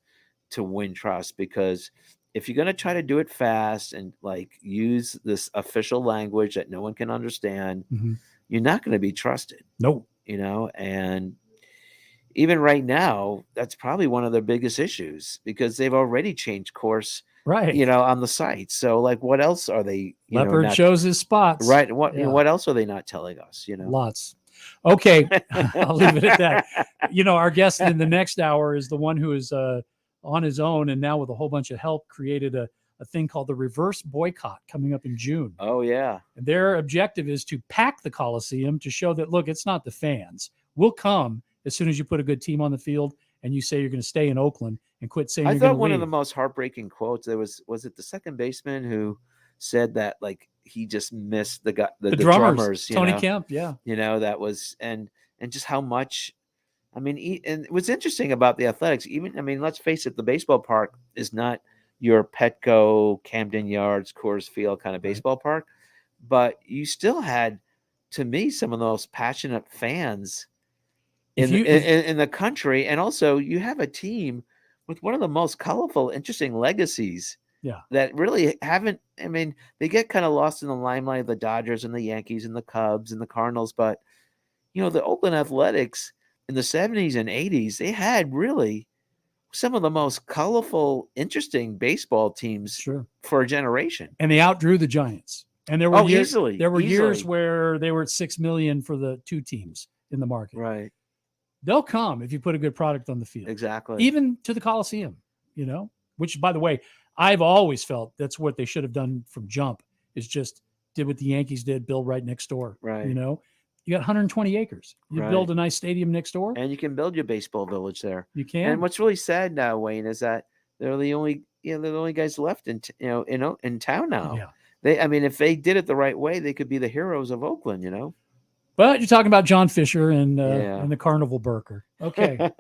to win trust. Because if you're going to try to do it fast and like use this official language that no one can understand, you're not going to be trusted. No. And even right now, that's probably one of their biggest issues, because they've already changed course, right? On the site. So like, what else are they? Leopard shows his spots, right? What else are they not telling us? Lots. Okay, I'll leave it at that. Our guest in the next hour is the one who is on his own, and now with a whole bunch of help created a thing called the reverse boycott coming up in June. Oh yeah. And their objective is to pack the Coliseum to show that, look, it's not the fans. We'll come as soon as you put a good team on the field and you say you're going to stay in Oakland and quit saying you're going to leave. I thought one of the most heartbreaking quotes, was it the second baseman who said that, like, he just missed the drummers, Tony Kemp. Yeah. That was, and just how much, I mean, and what's interesting about the Athletics, let's face it, the baseball park is not your Petco, Camden Yards, Coors Field kind of baseball park, but you still had, to me, some of the most passionate fans in the country. And also you have a team with one of the most colorful, interesting legacies. Yeah. That really haven't, they get kind of lost in the limelight of the Dodgers and the Yankees and the Cubs and the Cardinals, but the Oakland Athletics in the 70s and 80s, they had really some of the most colorful, interesting baseball teams for a generation. And they outdrew the Giants. And there were easily. Years where they were at 6 million for the two teams in the market. Right. They'll come if you put a good product on the field. Exactly. Even to the Coliseum, which, by the way, I've always felt that's what they should have done from jump, is just did what the Yankees did, build right next door. Right. You got 120 acres. You build a nice stadium next door. And you can build your baseball village there. You can. And what's really sad now, Wayne, is that they're the only guys left in town now. Yeah. If they did it the right way, they could be the heroes of Oakland, But you're talking about John Fisher and the Carnival Burker. Okay.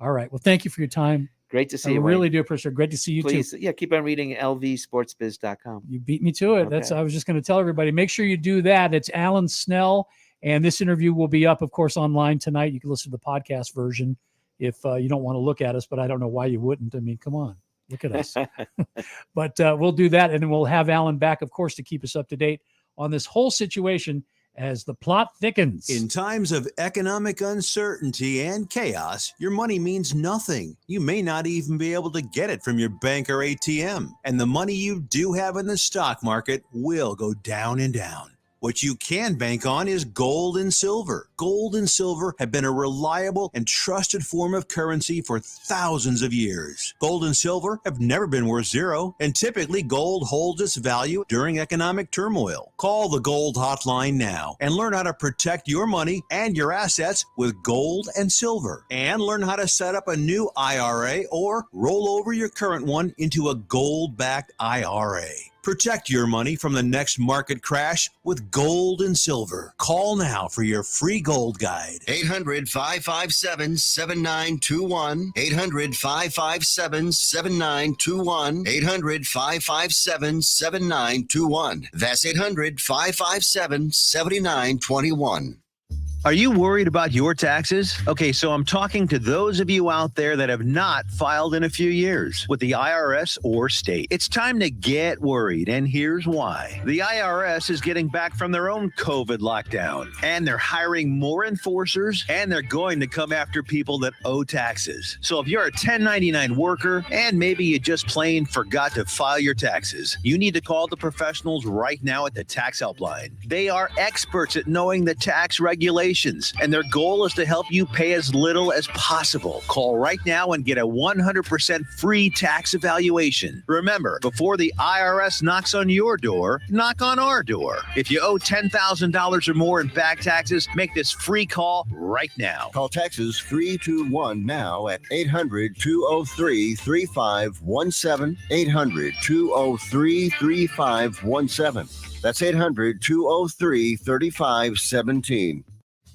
All right. Well, thank you for your time. Great to see you. I really do appreciate it. Great to see you too. Yeah, keep on reading lvsportsbiz.com. You beat me to it. Okay. I was just going to tell everybody, make sure you do that. It's Alan Snel. And this interview will be up, of course, online tonight. You can listen to the podcast version if you don't want to look at us, but I don't know why you wouldn't. Come on, look at us. But we'll do that. And then we'll have Alan back, of course, to keep us up to date on this whole situation as the plot thickens. In times of economic uncertainty and chaos, your money means nothing. You may not even be able to get it from your bank or ATM. And the money you do have in the stock market will go down and down. What you can bank on is gold and silver. Gold and silver have been a reliable and trusted form of currency for thousands of years. Gold and silver have never been worth zero, and typically gold holds its value during economic turmoil. Call the Gold Hotline now and learn how to protect your money and your assets with gold and silver. And learn how to set up a new IRA or roll over your current one into a gold-backed IRA. Protect your money from the next market crash with gold and silver. Call now for your free gold guide. 800-557-7921. 800-557-7921. 800-557-7921. That's 800-557-7921. Are you worried about your taxes? Okay, so I'm talking to those of you out there that have not filed in a few years with the IRS or state. It's time to get worried, and here's why. The IRS is getting back from their own COVID lockdown, and they're hiring more enforcers, and they're going to come after people that owe taxes. So if you're a 1099 worker, and maybe you just plain forgot to file your taxes, you need to call the professionals right now at the Tax Helpline. They are experts at knowing the tax regulations, and their goal is to help you pay as little as possible. Call right now and get a 100% free tax evaluation. Remember, before the IRS knocks on your door, knock on our door. If you owe $10,000 or more in back taxes, make this free call right now. Call taxes 321 now at 800-203-3517. 800-203-3517. That's 800-203-3517.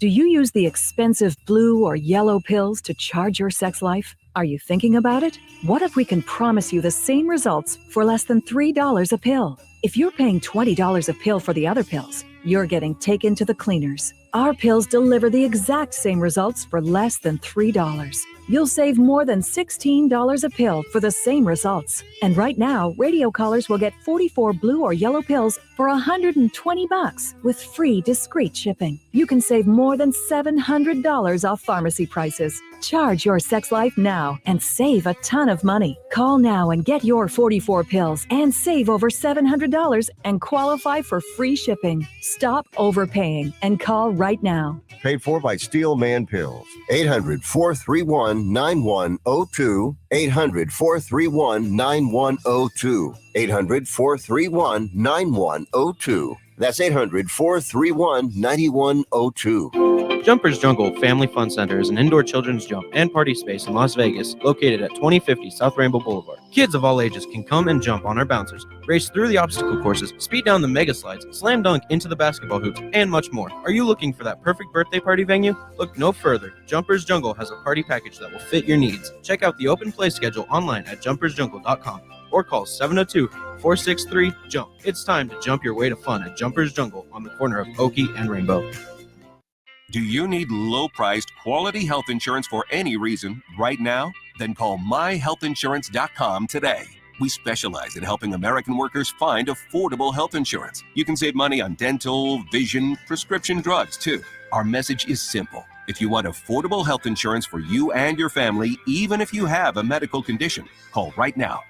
Do you use the expensive blue or yellow pills to charge your sex life? Are you thinking about it? What if we can promise you the same results for less than $3 a pill? If you're paying $20 a pill for the other pills, you're getting taken to the cleaners. Our pills deliver the exact same results for less than $3. You'll save more than $16 a pill for the same results. And right now, radio callers will get 44 blue or yellow pills for $120 with free discreet shipping. You can save more than $700 off pharmacy prices. Charge your sex life now and save a ton of money. Call now and get your 44 pills and save over $700 and qualify for free shipping. Stop overpaying and call right now. Paid for by Steel Man Pills. 800-431-9102. 800-431-9102. 800-431-9102. That's 800-431-9102. Jumpers Jungle Family Fun Center is an indoor children's jump and party space in Las Vegas, located at 2050 South Rainbow Boulevard. Kids of all ages can come and jump on our bouncers, race through the obstacle courses, speed down the mega slides, slam dunk into the basketball hoops, and much more. Are you looking for that perfect birthday party venue? Look no further. Jumpers Jungle has a party package that will fit your needs. Check out the open play schedule online at jumpersjungle.com or call 702-463-JUMP. It's time to jump your way to fun at Jumpers Jungle on the corner of Oakey and Rainbow. Do you need low-priced, quality health insurance for any reason right now? Then call myhealthinsurance.com today. We specialize in helping American workers find affordable health insurance. You can save money on dental, vision, prescription drugs, too. Our message is simple. If you want affordable health insurance for you and your family, even if you have a medical condition, call right now.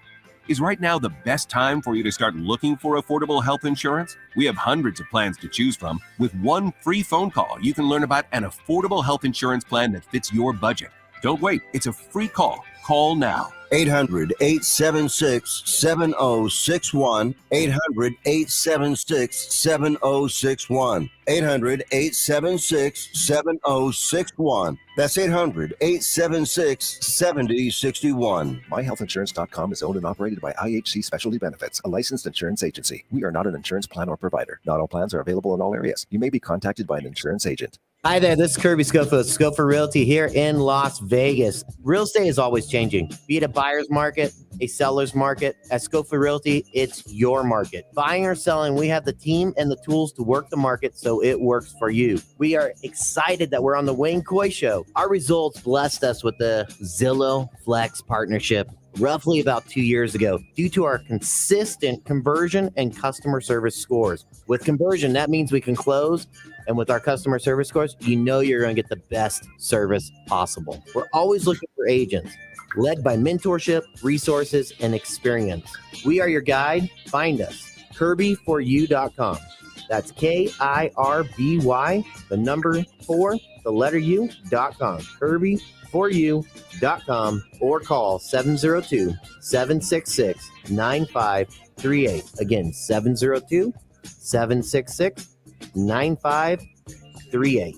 Is right now the best time for you to start looking for affordable health insurance? We have hundreds of plans to choose from. With one free phone call, you can learn about an affordable health insurance plan that fits your budget. Don't wait. It's a free call. Call now. 800-876-7061. 800-876-7061. 800-876-7061. That's 800-876-7061. MyHealthInsurance.com is owned and operated by IHC Specialty Benefits, a licensed insurance agency. We are not an insurance plan or provider. Not all plans are available in all areas. You may be contacted by an insurance agent. Hi there, this is Kirby Schofield, Schofield Realty here in Las Vegas. Real estate is always changing, be it a buyer's market, a seller's market. At Schofield Realty, it's your market. Buying or selling, we have the team and the tools to work the market so it works for you. We are excited that we're on the Wayne Coy Show. Our results blessed us with the Zillow Flex partnership roughly about 2 years ago due to our consistent conversion and customer service scores. With conversion, that means we can close. And with our customer service scores, you know you're going to get the best service possible. We're always looking for agents, led by mentorship, resources, and experience. We are your guide. Find us, kirby4u.com. That's KIRBY, the number 4, the letter U.com. kirby4u.com or call 702-766-9538. Again, 702-766-9538.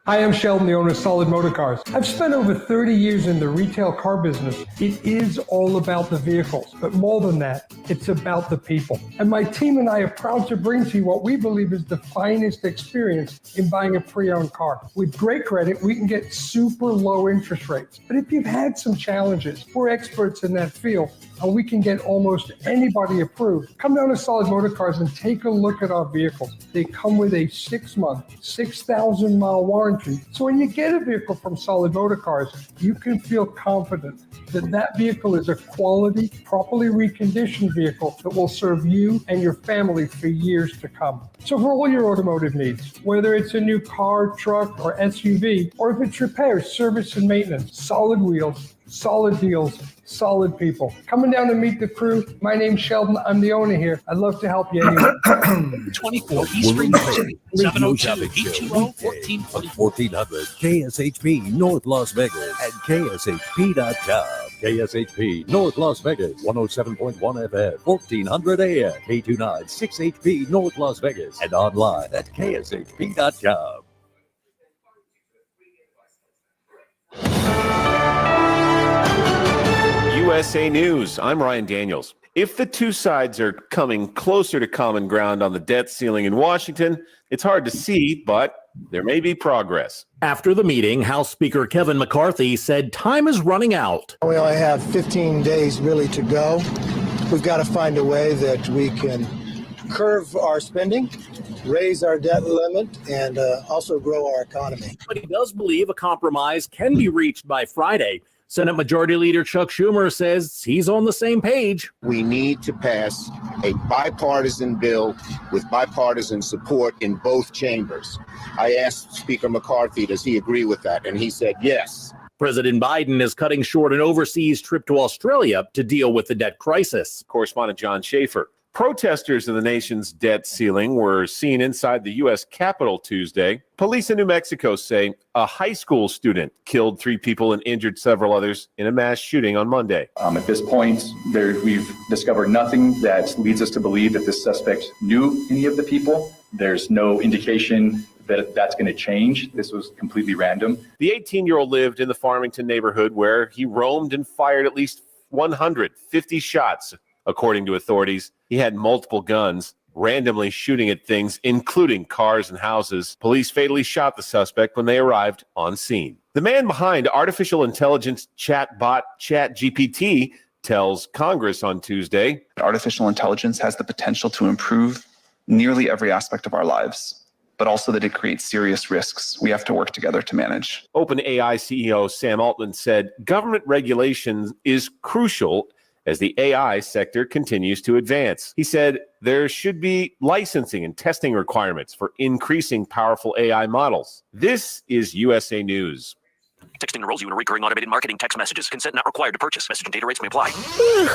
Hi, I'm Sheldon, the owner of Solid Motor Cars. I've spent over 30 years in the retail car business. It is all about the vehicles, but more than that, It's about the people. And my team and I are proud to bring to you what we believe is the finest experience in buying a pre-owned car. With great credit, we can get super low interest rates. But if you've had some challenges, we're experts in that field, and we can get almost anybody approved. Come down to Solid Motor Cars and take a look at our vehicles. They come with a 6-month, 6,000-mile warranty. So when you get a vehicle from Solid Motor Cars, you can feel confident that that vehicle is a quality, properly reconditioned vehicle that will serve you and your family for years to come. So for all your automotive needs, whether it's a new car, truck, or SUV, or if it's repairs, service, and maintenance, Solid Wheels, solid deals, solid people. Coming down to meet the crew. My name's Sheldon. I'm the owner here. I'd love to help you anyway. 24 East Spring Street, 702-820-1420. 1400 KSHP North Las Vegas at KSHP.com. KSHP North Las Vegas, 107.1 FM, 1400 AM, K296HP North Las Vegas, and online at KSHP.com. USA News. I'm Ryan Daniels. If the two sides are coming closer to common ground on the debt ceiling in Washington, it's hard to see, but there may be progress. After the meeting, House Speaker Kevin McCarthy said time is running out. We only have 15 days really to go. We've got to find a way that we can curve our spending, raise our debt limit, and also grow our economy. But he does believe a compromise can be reached by Friday. Senate Majority Leader Chuck Schumer says he's on the same page. We need to pass a bipartisan bill with bipartisan support in both chambers. I asked Speaker McCarthy, does he agree with that? And he said yes. President Biden is cutting short an overseas trip to Australia to deal with the debt crisis. Correspondent John Schaefer. Protesters of the nation's debt ceiling were seen inside the U.S. Capitol Tuesday. Police in New Mexico say a high school student killed 3 people and injured several others in a mass shooting on Monday. At this point, we've discovered nothing that leads us to believe that this suspect knew any of the people. There's no indication that that's going to change. This was completely random. The 18-year-old lived in the Farmington neighborhood where he roamed and fired at least 150 shots. According to authorities, he had multiple guns, randomly shooting at things, including cars and houses. Police fatally shot the suspect when they arrived on scene. The man behind artificial intelligence chatbot ChatGPT tells Congress on Tuesday, artificial intelligence has the potential to improve nearly every aspect of our lives, but also that it creates serious risks we have to work together to manage. OpenAI CEO Sam Altman said government regulation is crucial as the AI sector continues to advance. He said there should be licensing and testing requirements for increasing powerful AI models. This is USA News. Texting enrolls you in a recurring automated marketing text messages. Consent not required to purchase. Message and data rates may apply.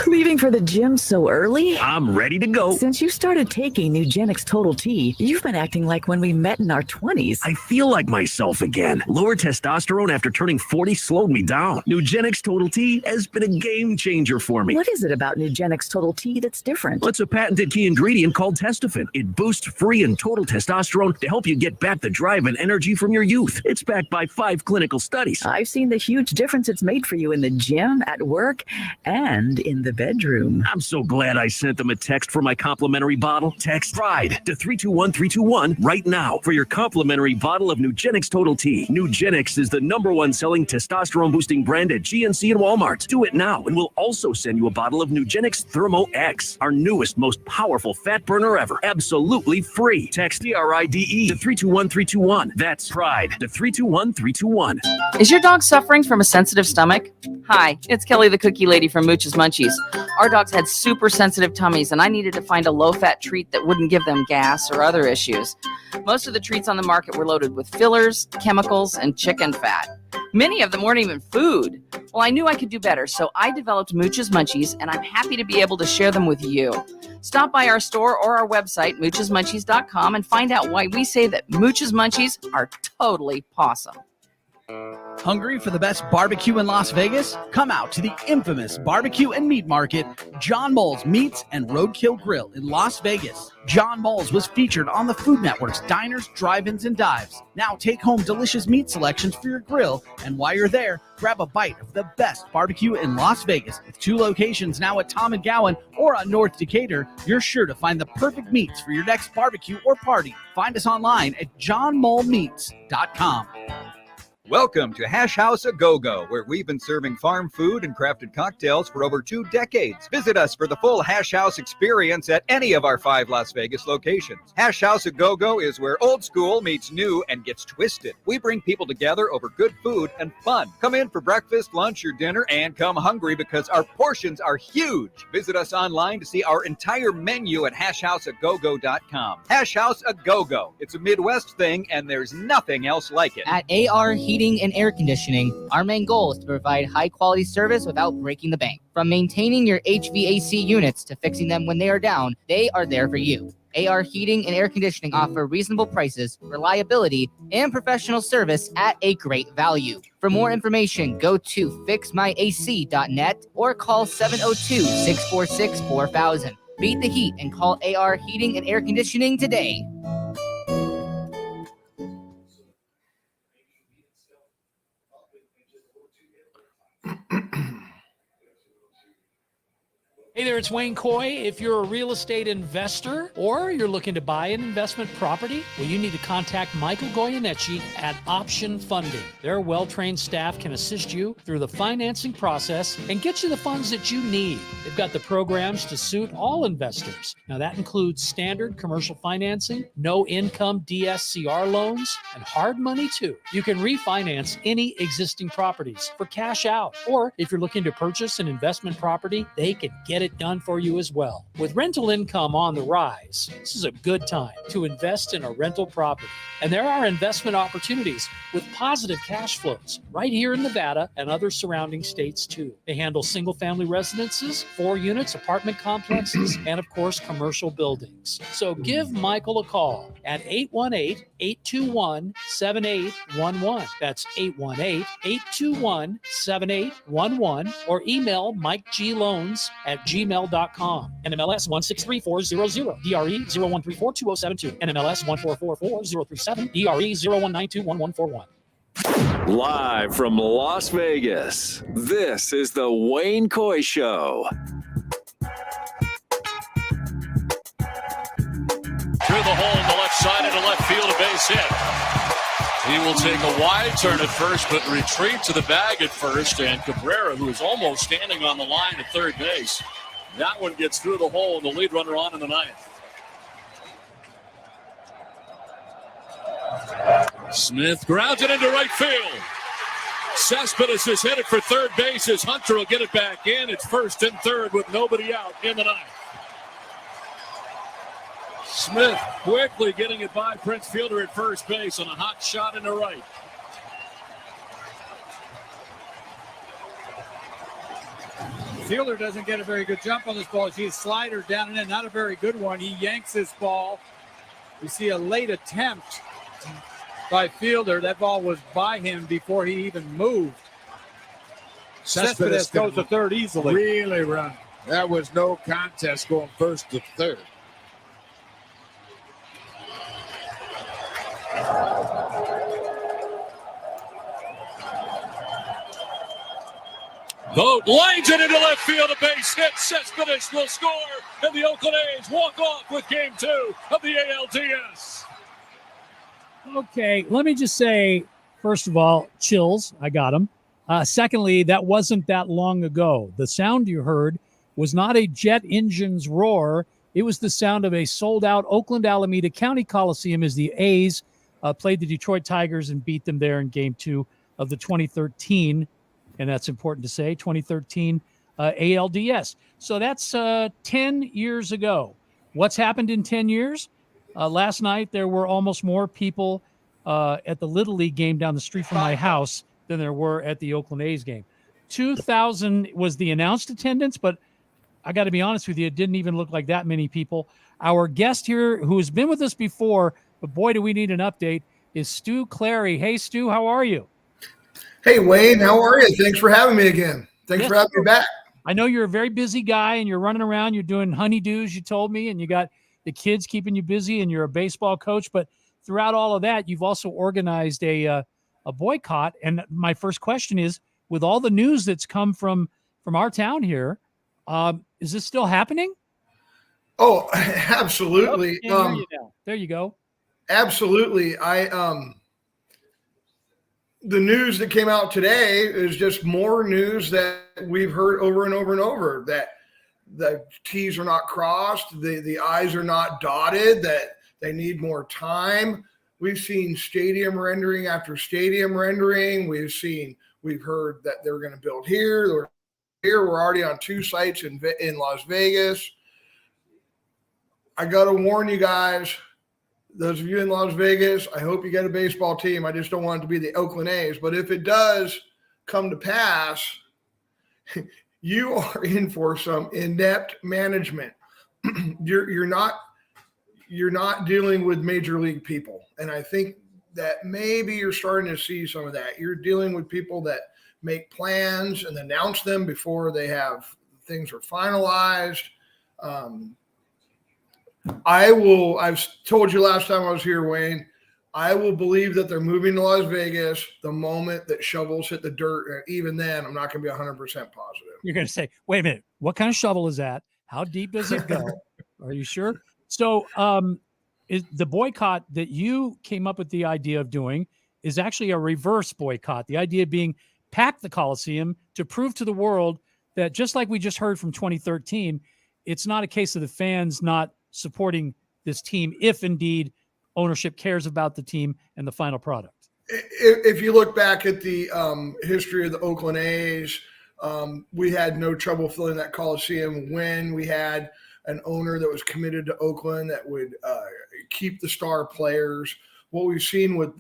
Leaving for the gym so early? I'm ready to go. Since you started taking Nugenix Total T, you've been acting like when we met in our 20s. I feel like myself again. Lower testosterone after turning 40 slowed me down. Nugenix Total T has been a game changer for me. What is it about Nugenix Total T that's different? Well, it's a patented key ingredient called testofen. It boosts free and total testosterone to help you get back the drive and energy from your youth. It's backed by 5 clinical studies. I've seen the huge difference it's made for you in the gym, at work, and in the bedroom. I'm so glad I sent them a text for my complimentary bottle. Text PRIDE to 321321 right now for your complimentary bottle of Nugenix Total T. Nugenix is the #1 selling testosterone boosting brand at GNC and Walmart. Do it now, and we'll also send you a bottle of Nugenix Thermo X, our newest, most powerful fat burner ever. Absolutely free. Text PRIDE to 321321. That's PRIDE to 321321. Is your dog suffering from a sensitive stomach? Hi, it's Kelly the Cookie Lady from Mooch's Munchies. Our dogs had super sensitive tummies, and I needed to find a low-fat treat that wouldn't give them gas or other issues. Most of the treats on the market were loaded with fillers, chemicals, and chicken fat. Many of them weren't even food. Well, I knew I could do better, so I developed Mooch's Munchies, and I'm happy to be able to share them with you. Stop by our store or our website, moochesmunchies.com, and find out why we say that Mooch's Munchies are totally pawsome. Hungry for the best barbecue in Las Vegas? Come out to the infamous barbecue and meat market, John Mole's Meats and Roadkill Grill in Las Vegas. John Mole's was featured on the Food Network's Diners, Drive-Ins, and Dives. Now take home delicious meat selections for your grill, and while you're there, grab a bite of the best barbecue in Las Vegas. With 2 locations now at Tom and Gowan or on North Decatur, you're sure to find the perfect meats for your next barbecue or party. Find us online at johnmolemeats.com. Welcome to Hash House A Go-Go, where we've been serving farm food and crafted cocktails for over 2 decades. Visit us for the full Hash House experience at any of our 5 Las Vegas locations. Hash House A Go-Go is where old school meets new and gets twisted. We bring people together over good food and fun. Come in for breakfast, lunch, or dinner, and come hungry because our portions are huge. Visit us online to see our entire menu at hashhouseagogo.com. Hash House A Go-Go. It's a Midwest thing, and there's nothing else like it. At AR Heating and Air Conditioning, our main goal is to provide high-quality service without breaking the bank. From maintaining your HVAC units to fixing them when they are down, they are there for you. AR Heating and Air Conditioning offer reasonable prices, reliability, and professional service at a great value. For more information, go to fixmyac.net or call 702-646-4000. Beat the heat and call AR Heating and Air Conditioning today. Hey there, it's Wayne Coy. If you're a real estate investor or you're looking to buy an investment property, well, you need to contact Michael Goyeneche at Option Funding. Their well-trained staff can assist you through the financing process and get you the funds that you need. They've got the programs to suit all investors. Now, that includes standard commercial financing, no-income DSCR loans, and hard money, too. You can refinance any existing properties for cash out, or if you're looking to purchase an investment property, they can get it done for you as well. With rental income on the rise, this is a good time to invest in a rental property. And there are investment opportunities with positive cash flows right here in Nevada and other surrounding states too. They handle single-family residences, 4 units, apartment complexes, and of course, commercial buildings. So give Michael a call at 818-821-7811. That's 818-821-7811, or email MikeGLoans@gmail.com. NMLS 163400, DRE 01342072, NMLS 1444037, DRE 01921141. Live from Las Vegas, this is the Wayne Coy Show. Through the hole in the left side into left field, a base hit. He will take a wide turn at first, but retreat to the bag at first. And Cabrera, who is almost standing on the line at third base, that one gets through the hole, and the lead runner on in the ninth. Smith grounds it into right field. Cespedes is headed for third base as Hunter will get it back in. It's first and third with nobody out in the ninth. Smith quickly getting it by Prince Fielder at first base on a hot shot into right. Fielder doesn't get a very good jump on this ball. You see a slider down and in, not a very good one. He yanks this ball. You see a late attempt by Fielder. That ball was by him before he even moved. Cespedes goes to third easily. Really run. That was no contest going first to third. Vogt lines it into left field. A base hit. Cespedes will score, and the Oakland A's walk off with Game 2 of the ALDS. Okay, let me just say, first of all, chills. I got them. Secondly, that wasn't that long ago. The sound you heard was not a jet engine's roar. It was the sound of a sold-out Oakland Alameda County Coliseum as the A's played the Detroit Tigers and beat them there in Game 2 of the 2013, and that's important to say, 2013 ALDS. So that's 10 years ago. What's happened in 10 years? Last night, there were almost more people at the Little League game down the street from my house than there were at the Oakland A's game. 2,000 was the announced attendance, but I got to be honest with you, it didn't even look like that many people. Our guest here, who has been with us before, but boy, do we need an update, is Stu Clary. Hey, Stu, how are you? Hey, Wayne, how are you? Thanks for having me again. Thanks for having me back. I know you're a very busy guy and you're running around, you're doing honeydews, you told me, and you got the kids keeping you busy and you're a baseball coach. But throughout all of that, you've also organized a boycott. And my first question is, with all the news that's come from our town here, is this still happening? Oh, absolutely. There you go. Absolutely. The news that came out today is just more news that we've heard over and over and over, that the T's are not crossed, the I's are not dotted, that they need more time. We've seen stadium rendering after stadium rendering. We've heard that they're going to build here. We're already on 2 sites in Las Vegas. I got to warn you guys, those of you in Las Vegas, I hope you get a baseball team. I just don't want it to be the Oakland A's. But if it does come to pass, you are in for some inept management. You're not dealing with major league people. And I think that maybe you're starting to see some of that. You're dealing with people that make plans and announce them before things are finalized. I've told you last time I was here, Wayne, I will believe that they're moving to Las Vegas the moment that shovels hit the dirt. And even then, I'm not going to be 100% positive. You're going to say, wait a minute, what kind of shovel is that? How deep does it go? Are you sure? So is the boycott that you came up with the idea of doing is actually a reverse boycott. The idea being pack the Coliseum to prove to the world that, just like we just heard from 2013, it's not a case of the fans not supporting this team if indeed ownership cares about the team and the final product. If you look back at the history of the Oakland A's, we had no trouble filling that Coliseum when we had an owner that was committed to Oakland that would keep the star players. What we've seen with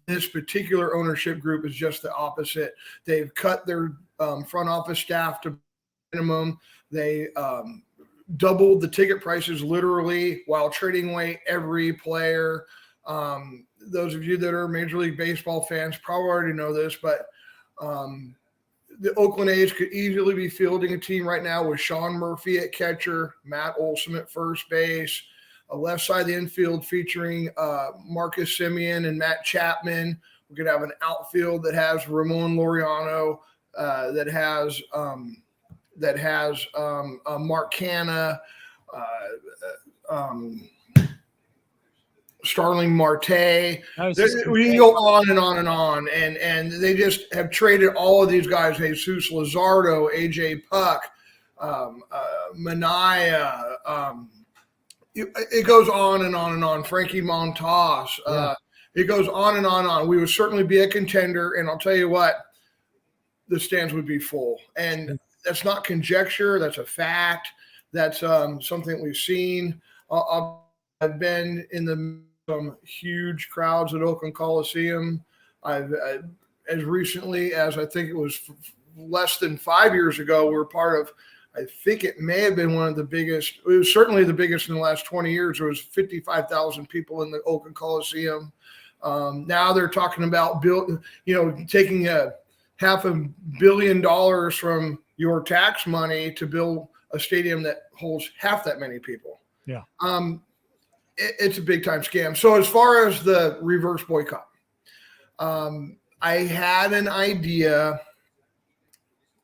this particular ownership group is just the opposite. They've cut their front office staff to minimum. They doubled the ticket prices literally while trading away every player. Those of you that are Major League Baseball fans probably already know this, but the Oakland A's could easily be fielding a team right now with Sean Murphy at catcher, Matt Olson at first base, a left side of the infield featuring Marcus Semien and Matt Chapman. We could have an outfield that has Ramon Laureano, that has Mark Canna, Starling Marte. We can go on and on and on. And they just have traded all of these guys, Jesus Luzardo, AJ Puck, Minaya. It goes on and on and on. Frankie Montas. It goes on and on and on. We would certainly be a contender. And I'll tell you what, the stands would be full. And that's not conjecture. That's a fact. That's something we've seen. I've been in some huge crowds at Oakland Coliseum. I've as recently as I think it was less than 5 years ago, we're part of, I think it may have been one of the biggest. It was certainly the biggest in the last 20 years. There was 55,000 people in the Oakland Coliseum. Now they're talking about taking $500 million from your tax money to build a stadium that holds half that many people. Yeah. It's a big time scam. So as far as the reverse boycott, I had an idea.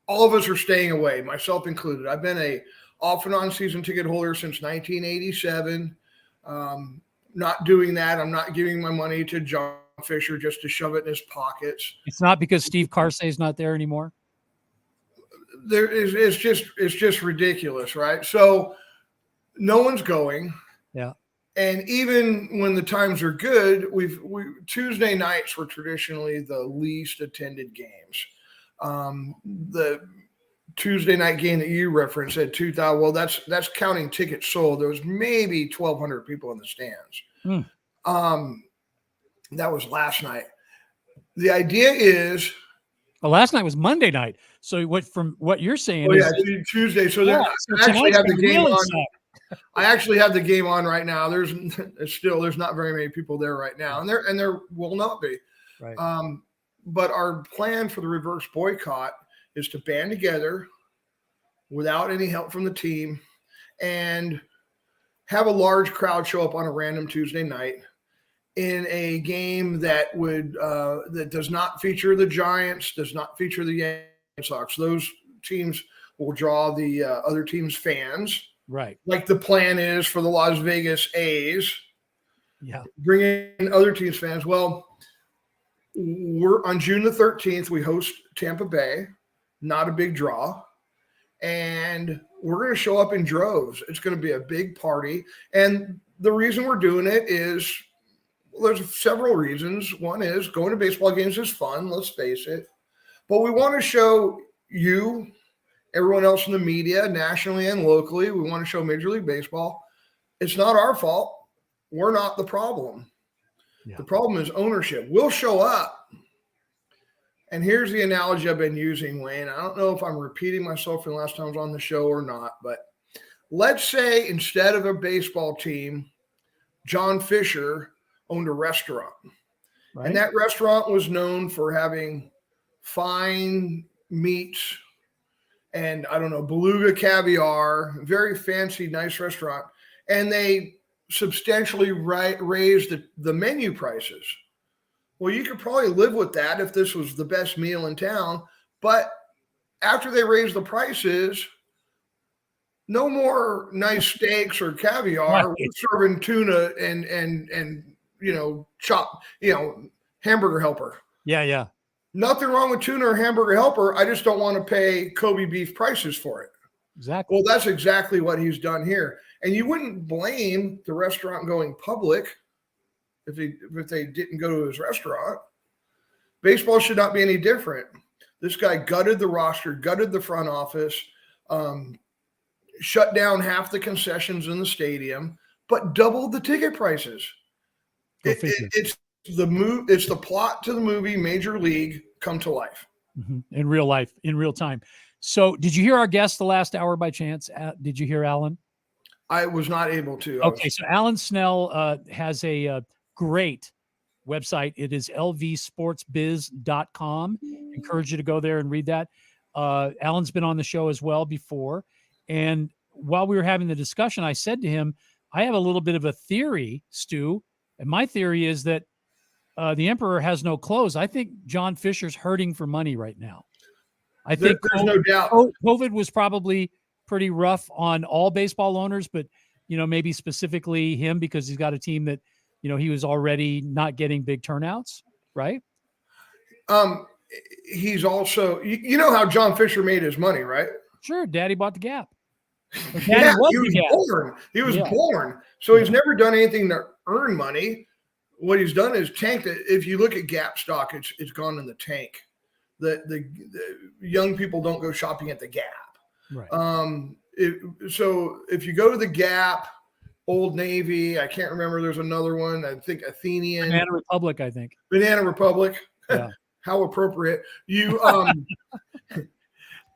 All of us are staying away, myself included. I've been a off and on season ticket holder since 1987. Not doing that. I'm not giving my money to John Fisher just to shove it in his pockets. It's not because Steve Carsey is not there anymore. It's just ridiculous, right? So no one's going. Yeah. And even when the times are good, Tuesday nights were traditionally the least attended games. The Tuesday night game that you referenced at 2,000. Well, that's counting tickets sold. There was maybe 1,200 people in the stands. That was last night. The idea is. Well, last night was Monday night. So from what you're saying, Tuesday. So I actually have the game on. I actually have the game on right now. There's not very many people there right now, and there will not be. Right. But our plan for the reverse boycott is to band together without any help from the team and have a large crowd show up on a random Tuesday night in a game that would that does not feature the Giants, does not feature the Yankees, Sox. Those teams will draw the other team's fans. Right. Like the plan is for the Las Vegas A's. Yeah. Bring in other teams' fans. Well, we're on June the 13th. We host Tampa Bay, not a big draw. And we're going to show up in droves. It's going to be a big party. And the reason we're doing it is, well, there's several reasons. One is going to baseball games is fun, let's face it. But we want to show you, everyone else in the media, nationally and locally, we want to show Major League Baseball. It's not our fault. We're not the problem. Yeah. The problem is ownership. We'll show up. And here's the analogy I've been using, Wayne. I don't know if I'm repeating myself from the last time I was on the show or not, but let's say instead of a baseball team, John Fisher owned a restaurant. Right. And that restaurant was known for having fine meats and, I don't know, beluga caviar, very fancy, nice restaurant. And they substantially raised the menu prices. Well, you could probably live with that if this was the best meal in town. But after they raised the prices, no more nice steaks or caviar. Right. We're serving tuna and hamburger helper. Yeah. Nothing wrong with tuna or hamburger helper. I just don't want to pay Kobe beef prices for it. Exactly. Well, that's exactly what he's done here. And you wouldn't blame the restaurant going public if they didn't go to his restaurant. Baseball should not be any different. This guy gutted the roster, gutted the front office, shut down half the concessions in the stadium, but doubled the ticket prices. It's the plot to the movie Major League come to life. Mm-hmm. In real life, in real time. So did you hear our guest the last hour by chance? Did you hear Alan? I was not able to. Okay, so Alan Snell has a great website. It is lvsportsbiz.com. Encourage you to go there and read that. Alan's been on the show as well before. And while we were having the discussion, I said to him, I have a little bit of a theory, Stu. And my theory is that the Emperor has no clothes. I think John Fisher's hurting for money right now. I think there's no doubt. COVID was probably pretty rough on all baseball owners, but, maybe specifically him because he's got a team that, he was already not getting big turnouts, right? He's also, you know how John Fisher made his money, right? Sure. Daddy bought the Gap. He was born. So he's never done anything to earn money. What he's done is tanked it. If you look at Gap stock, it's gone in the tank. The young people don't go shopping at the Gap. Right. So if you go to the Gap, Old Navy, I can't remember. There's another one. I think Athenian. Banana Republic, I think. Banana Republic. Yeah. How appropriate. You're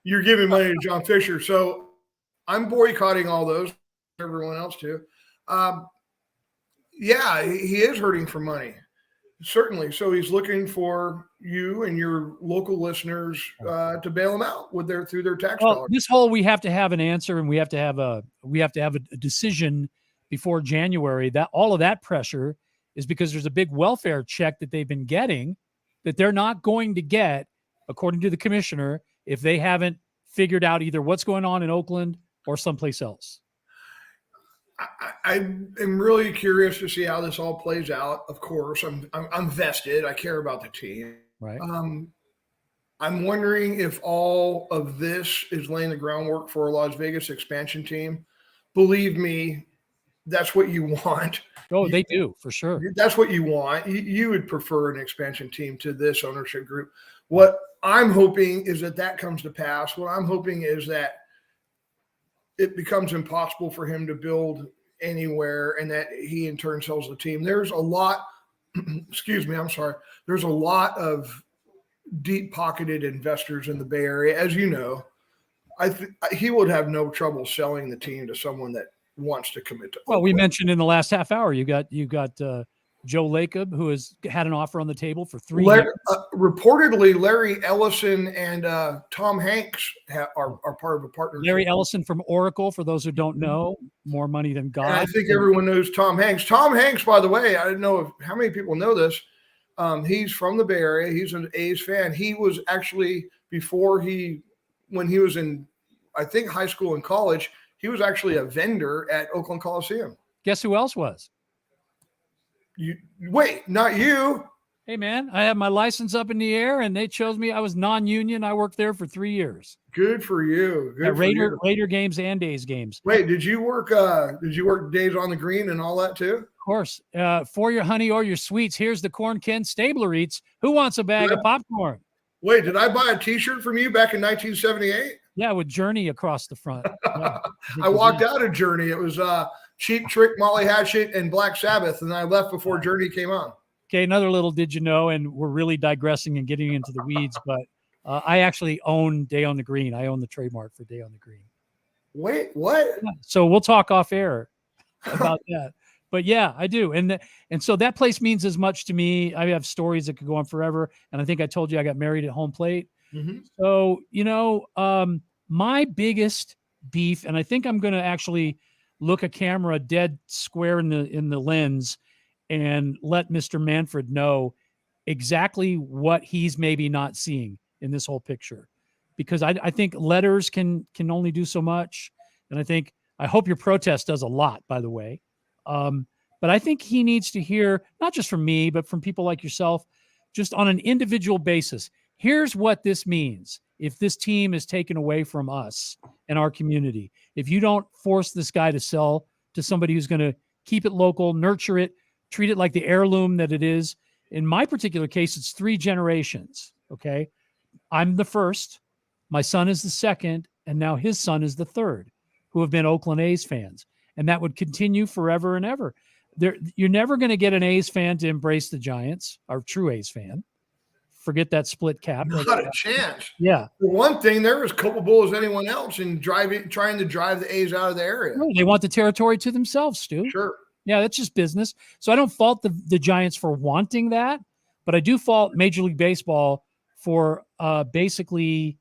giving money to John Fisher. So I'm boycotting all those. Everyone else too. Yeah, he is hurting for money. Certainly. So he's looking for you and your local listeners to bail him out through their tax dollars. This whole we have to have an answer and we have to have a decision before January. That all of that pressure is because there's a big welfare check that they've been getting that they're not going to get, according to the commissioner, if they haven't figured out either what's going on in Oakland or someplace else. I am really curious to see how this all plays out. Of course, I'm vested. I care about the team. Right. I'm wondering if all of this is laying the groundwork for a Las Vegas expansion team. Believe me, that's what you want. Oh, they do, for sure. That's what you want. You would prefer an expansion team to this ownership group. What I'm hoping is that comes to pass. What I'm hoping is that it becomes impossible for him to build anywhere and that he in turn sells the team. There's a lot, there's a lot of deep pocketed investors in the Bay Area. As you know, he would have no trouble selling the team to someone that wants to commit to. Well, we mentioned in the last half hour, you got Joe Lacob, who has had an offer on the table for 3 Larry, years. Reportedly, Larry Ellison and Tom Hanks are part of a partnership. Larry Ellison from Oracle, for those who don't know, more money than God. And I think everyone knows Tom Hanks. Tom Hanks, by the way, I didn't know how many people know this. He's from the Bay Area. He's an A's fan. He was actually, when he was in, I think, high school and college, he was actually a vendor at Oakland Coliseum. Guess who else was? Wait, not you. Hey, man, I have my license up in the air, and they chose me. I was non-union. I worked there for 3 years. Good for you. Good for you. Raider games and A's games. Wait, did you work days on the green and all that too? Of course. For your honey or your sweets, here's the corn Ken Stabler eats. Who wants a bag of popcorn? Wait, did I buy a T-shirt from you back in 1978? Yeah, with Journey across the front. Yeah, I walked out of Journey. It was Cheap Trick, Molly Hatchet, and Black Sabbath, and I left before Journey came on. Okay, another little did you know, and we're really digressing and getting into the weeds, but I actually own Day on the Green. I own the trademark for Day on the Green. Wait, what? So we'll talk off air about that. But yeah, I do. And so that place means as much to me. I have stories that could go on forever. And I think I told you I got married at home plate. Mm-hmm. So, my biggest beef, and I think I'm going to actually look a camera dead square in the lens and let Mr. Manfred know exactly what he's maybe not seeing in this whole picture, because I think letters can only do so much. And I hope your protest does a lot, by the way. But I think he needs to hear, not just from me, but from people like yourself, just on an individual basis. Here's what this means. If this team is taken away from us and our community, if you don't force this guy to sell to somebody who's going to keep it local, nurture it, treat it like the heirloom that it is. In my particular case, it's 3 generations. Okay. I'm the first, my son is the second, and now his son is the third, who have been Oakland A's fans. And that would continue forever and ever. You're never going to get an A's fan to embrace the Giants, or true A's fan. Forget that split cap. Not a chance. Yeah. For one thing, they're as culpable as anyone else in trying to drive the A's out of the area. No, they want the territory to themselves, Stu. Sure. Yeah, that's just business. So I don't fault the Giants for wanting that, but I do fault Major League Baseball for basically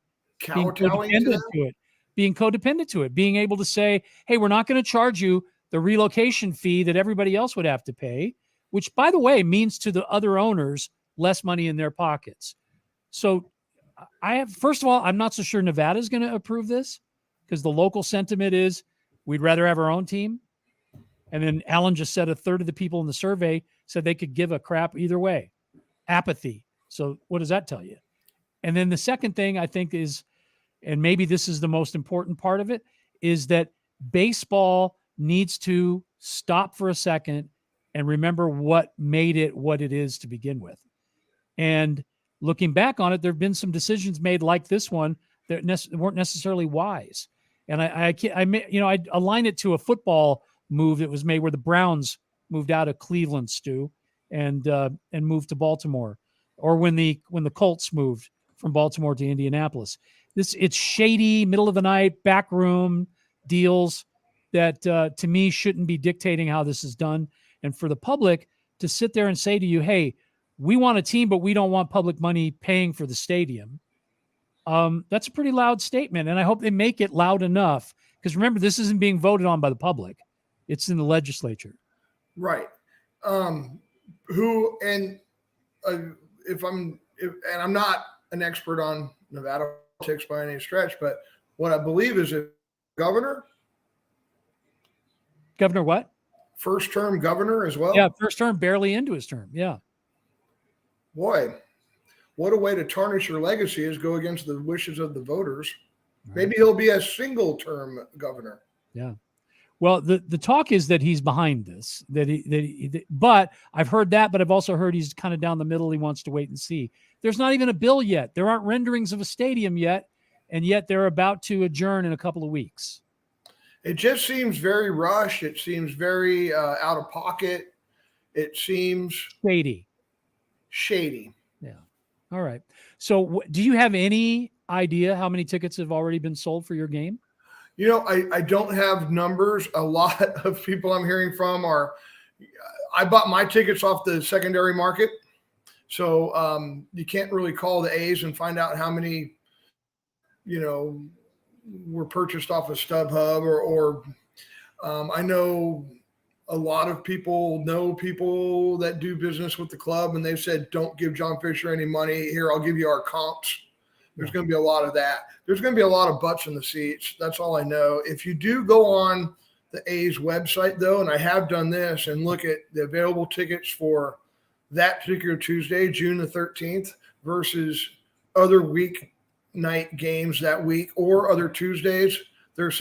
being codependent to it. Being codependent to it, being able to say, hey, we're not going to charge you the relocation fee that everybody else would have to pay, which, by the way, means to the other owners less money in their pockets. So first of all, I'm not so sure Nevada's going to approve this, because the local sentiment is we'd rather have our own team. And then Alan just said 1/3 of the people in the survey said they could give a crap either way. Apathy. So what does that tell you? And then the second thing I think is, and maybe this is the most important part of it, is that baseball needs to stop for a second and remember what made it what it is to begin with. And looking back on it, there have been some decisions made like this one that weren't necessarily wise. And I align it to a football move that was made where the Browns moved out of Cleveland, Stu, and moved to Baltimore, or when the Colts moved from Baltimore to Indianapolis. It's shady, middle of the night, backroom deals that to me shouldn't be dictating how this is done. And for the public to sit there and say to you, hey, we want a team, but we don't want public money paying for the stadium. That's a pretty loud statement. And I hope they make it loud enough, because remember, this isn't being voted on by the public. It's in the legislature. Right. I'm not an expert on Nevada politics by any stretch, but what I believe is a governor. Governor what? First term governor as well. Yeah, first term, barely into his term. Yeah. Boy, what a way to tarnish your legacy is go against the wishes of the voters. Right. Maybe he'll be a single term governor. Yeah. Well, the talk is that he's behind this, but I've heard that, but I've also heard he's kind of down the middle. He wants to wait and see. There's not even a bill yet. There aren't renderings of a stadium yet, and yet they're about to adjourn in a couple of weeks. It just seems very rushed. It seems very out of pocket. It seems shady. Yeah. All right. So do you have any idea how many tickets have already been sold for your game? I don't have numbers. A lot of people I'm hearing from I bought my tickets off the secondary market. So you can't really call the A's and find out how many, were purchased off of StubHub or I know a lot of people know people that do business with the club, and they've said, don't give John Fisher any money. Here, I'll give you our comps. There's going to be a lot of that. There's going to be a lot of butts in the seats. That's all I know. If you do go on the A's website, though, and I have done this, and look at the available tickets for that particular Tuesday, June the 13th, versus other weeknight games that week or other Tuesdays, there's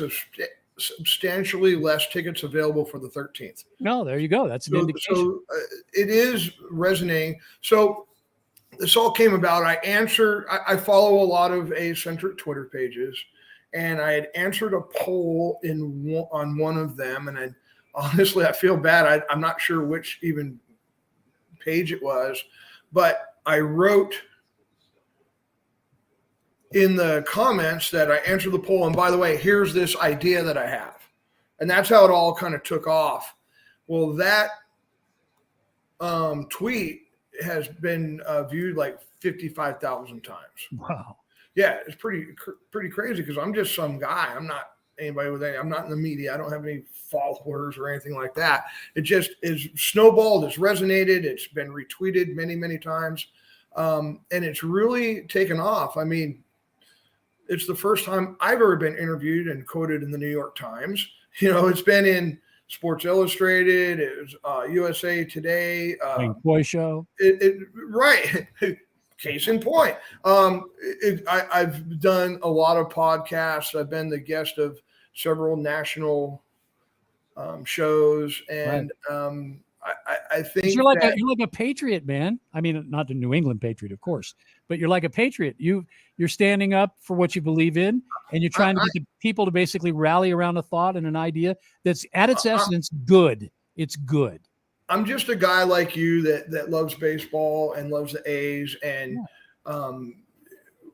substantially less tickets available for the 13th. No, there you go. That's an indication. So it is resonating. So this all came about. I follow a lot of A-centric Twitter pages, and I had answered a poll on one of them. And honestly, I feel bad. I'm not sure which even page it was, but I wrote in the comments that I answered the poll. And by the way, here's this idea that I have. And that's how it all kind of took off. Well, that tweet has been viewed like 55,000 times. Wow. Yeah, it's pretty crazy because I'm just some guy. I'm not anybody with any, I'm not in the media. I don't have any followers or anything like that. It just is snowballed. It's resonated. It's been retweeted many, many times. And it's really taken off. I mean, it's the first time I've ever been interviewed and quoted in the New York Times. It's been in Sports Illustrated. It was USA Today. Wayne Coy Show. Right. Case in point. I've done a lot of podcasts. I've been the guest of several national shows, and I think you're like a patriot, man. I mean, not the New England Patriot, of course, but you're like a patriot. You're standing up for what you believe in, and you're trying to get the people to basically rally around a thought and an idea that's at its essence good. It's good. I'm just a guy like you that loves baseball and loves the A's, and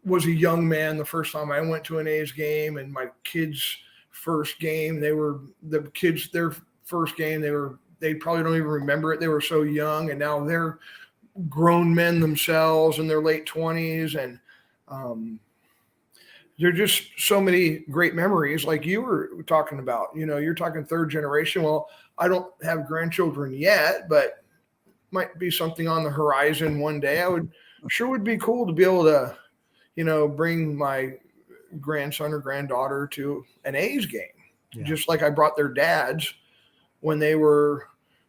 was a young man the first time I went to an A's game, and my kids' first game, their first game, they probably don't even remember it. They were so young, and now they're grown men themselves in their late 20s. And there are just so many great memories like you were talking about. You're talking third generation. Well, I don't have grandchildren yet, but might be something on the horizon one day. Would be cool to be able to, bring my grandson or granddaughter to an A's game, just like I brought their dads when they would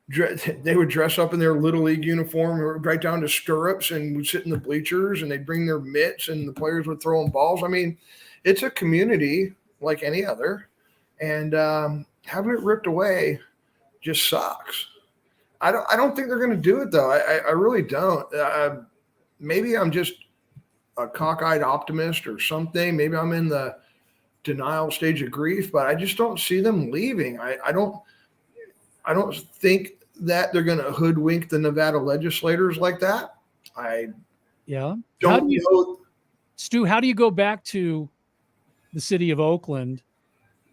dress up in their little league uniform, right down to stirrups, and would sit in the bleachers, and they'd bring their mitts, and the players would throw them balls. I mean, it's a community like any other, and having it ripped away just sucks. I don't think they're going to do it, though. I really don't. Maybe I'm just a cockeyed optimist or something. Maybe I'm in the denial stage of grief, but I just don't see them leaving. I don't think that they're going to hoodwink the Nevada legislators like that. Stu, how do you go back to the city of Oakland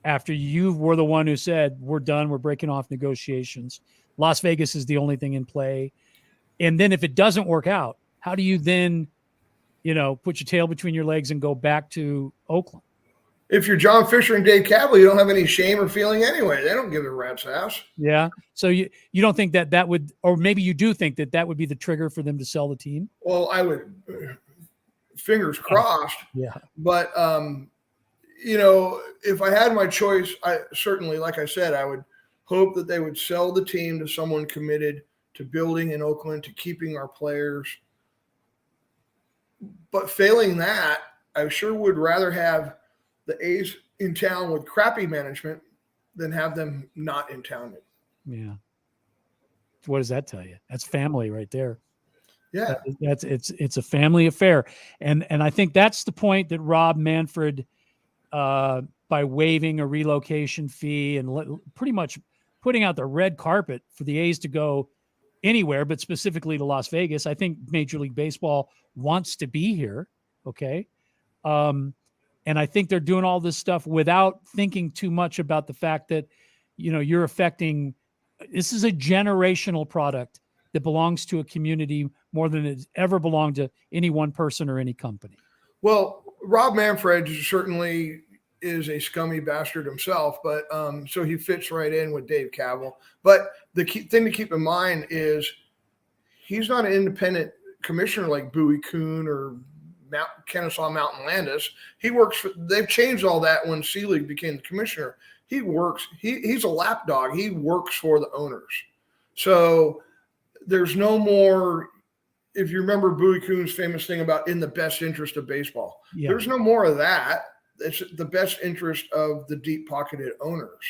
after you were the one who said, we're done, we're breaking off negotiations, Las Vegas is the only thing in play? And then if it doesn't work out, how do you then, put your tail between your legs and go back to Oakland? If you're John Fisher and Dave Cavalier, you don't have any shame or feeling anyway. They don't give a rat's ass. Yeah. So you don't think that would, or maybe you do think that would be the trigger for them to sell the team? Well, I would, fingers crossed. Yeah. But, if I had my choice, I certainly, like I said, I would hope that they would sell the team to someone committed to building in Oakland, to keeping our players. But failing that, I sure would rather have the A's in town with crappy management than have them not in town. Yeah. What does that tell you? That's family right there. Yeah. It's a family affair. And I think that's the point that Rob Manfred, by waiving a relocation fee and pretty much putting out the red carpet for the A's to go anywhere, but specifically to Las Vegas. I think Major League Baseball wants to be here. Okay. And I think they're doing all this stuff without thinking too much about the fact that, you're affecting this is a generational product that belongs to a community more than it's ever belonged to any one person or any company. Well, Rob Manfred certainly is a scummy bastard himself, but so he fits right in with Dave Cavill. But the key thing to keep in mind is he's not an independent commissioner like Bowie Kuhn or Kennesaw Mountain Landis. He works for, they've changed all that when Seelig became the commissioner. He works, he's a lapdog. He works for the owners. So there's no more, if you remember Bowie Kuhn's famous thing about in the best interest of baseball, there's no more of that. It's the best interest of the deep-pocketed owners.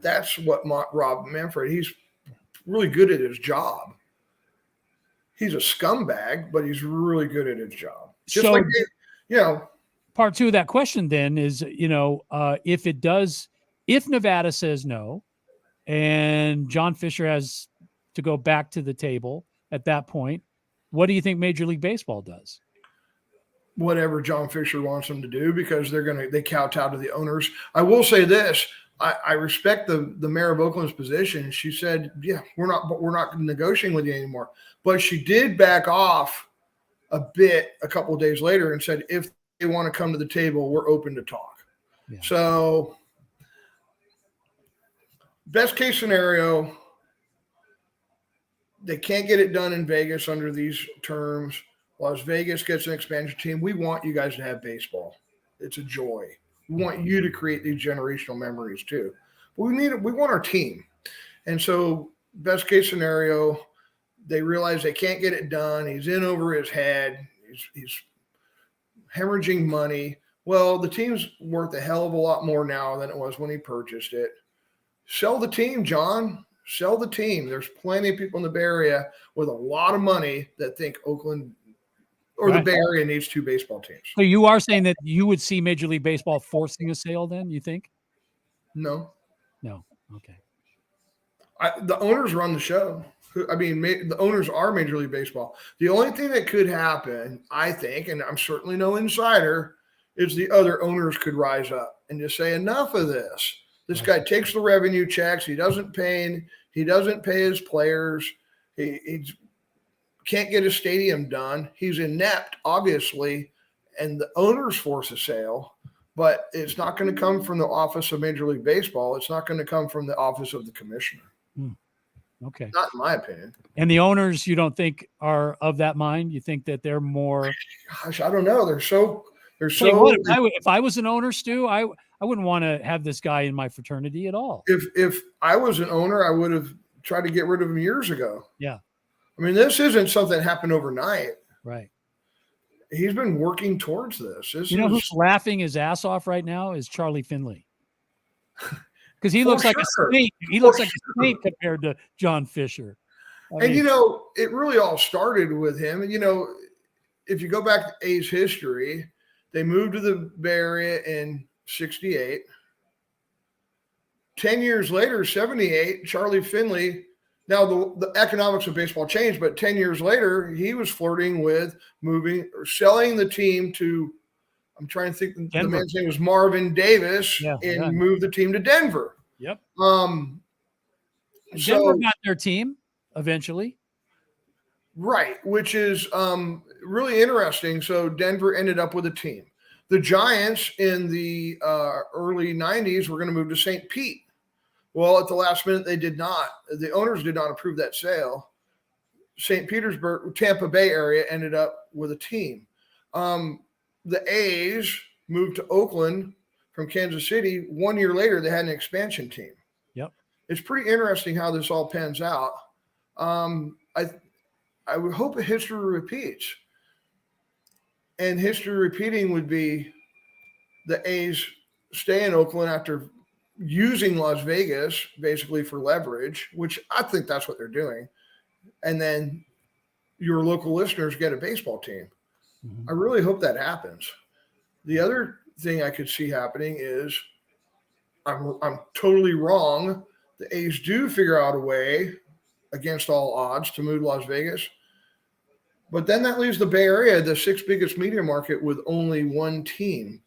That's what Rob Manfred, he's really good at his job. He's a scumbag, but he's really good at his job. Just so, like, you know. Part two of that question then is, if Nevada says no and John Fisher has to go back to the table at that point, what do you think Major League Baseball does? Whatever John Fisher wants them to do, because they kowtow to the owners. I will say this. I respect the mayor of Oakland's position. She said, yeah, we're not negotiating with you anymore. But she did back off a bit a couple of days later and said, if they want to come to the table, we're open to talk. Yeah. So best case scenario, they can't get it done in Vegas under these terms. Las Vegas gets an expansion team. We want you guys to have baseball. It's a joy. We want you to create these generational memories too. But we want our team. And so best case scenario, they realize they can't get it done. He's in over his head. He's hemorrhaging money. Well, the team's worth a hell of a lot more now than it was when he purchased it. Sell the team, John. Sell the team. There's plenty of people in the Bay Area with a lot of money that think Oakland or the Bay Area needs two baseball teams. So you are saying that you would see Major League Baseball forcing a sale then, you think? No. Okay. The owners run the show. I mean, the owners are Major League Baseball. The only thing that could happen, I think, and I'm certainly no insider, is the other owners could rise up and just say, enough of this. This guy takes the revenue checks. He doesn't pay his players. He can't get a stadium done. He's inept, obviously, and the owners force a sale, but it's not going to come from the office of Major League Baseball. It's not going to come from the office of the commissioner. Okay. Not in my opinion. And the owners, you don't think are of that mind? You think that they're more? Gosh, I don't know. They're so. If I was an owner, Stu, I wouldn't want to have this guy in my fraternity at all. If I was an owner, I would have tried to get rid of him years ago. Yeah. I mean, this isn't something that happened overnight. Right. He's been working towards this. Who's laughing his ass off right now is Charlie Finley. Because he looks like a snake. He looks like a snake compared to John Fisher. I mean, it really all started with him. And, if you go back to A's history, they moved to the Bay Area in 68. 10 years later, 78, Charlie Finley. Now, the economics of baseball changed, but 10 years later, he was flirting with moving or selling the team to, I'm trying to think, the man's name was Marvin Davis, moved the team to Denver. Yep. Denver got their team eventually. Right, which is really interesting. So Denver ended up with a team. The Giants in the early 90s were going to move to St. Pete. Well, at the last minute, they did not. The owners did not approve that sale. St. Petersburg, Tampa Bay area ended up with a team. The A's moved to Oakland from Kansas City. 1 year later, they had an expansion team. Yep. It's pretty interesting how this all pans out. I would hope history repeats. And history repeating would be the A's stay in Oakland after using Las Vegas basically for leverage, which I think that's what they're doing. And then your local listeners get a baseball team. I really hope that happens. The other thing I could see happening is I'm totally wrong. The A's do figure out a way against all odds to move Las Vegas. But then that leaves the Bay Area, the sixth biggest media market, with only one team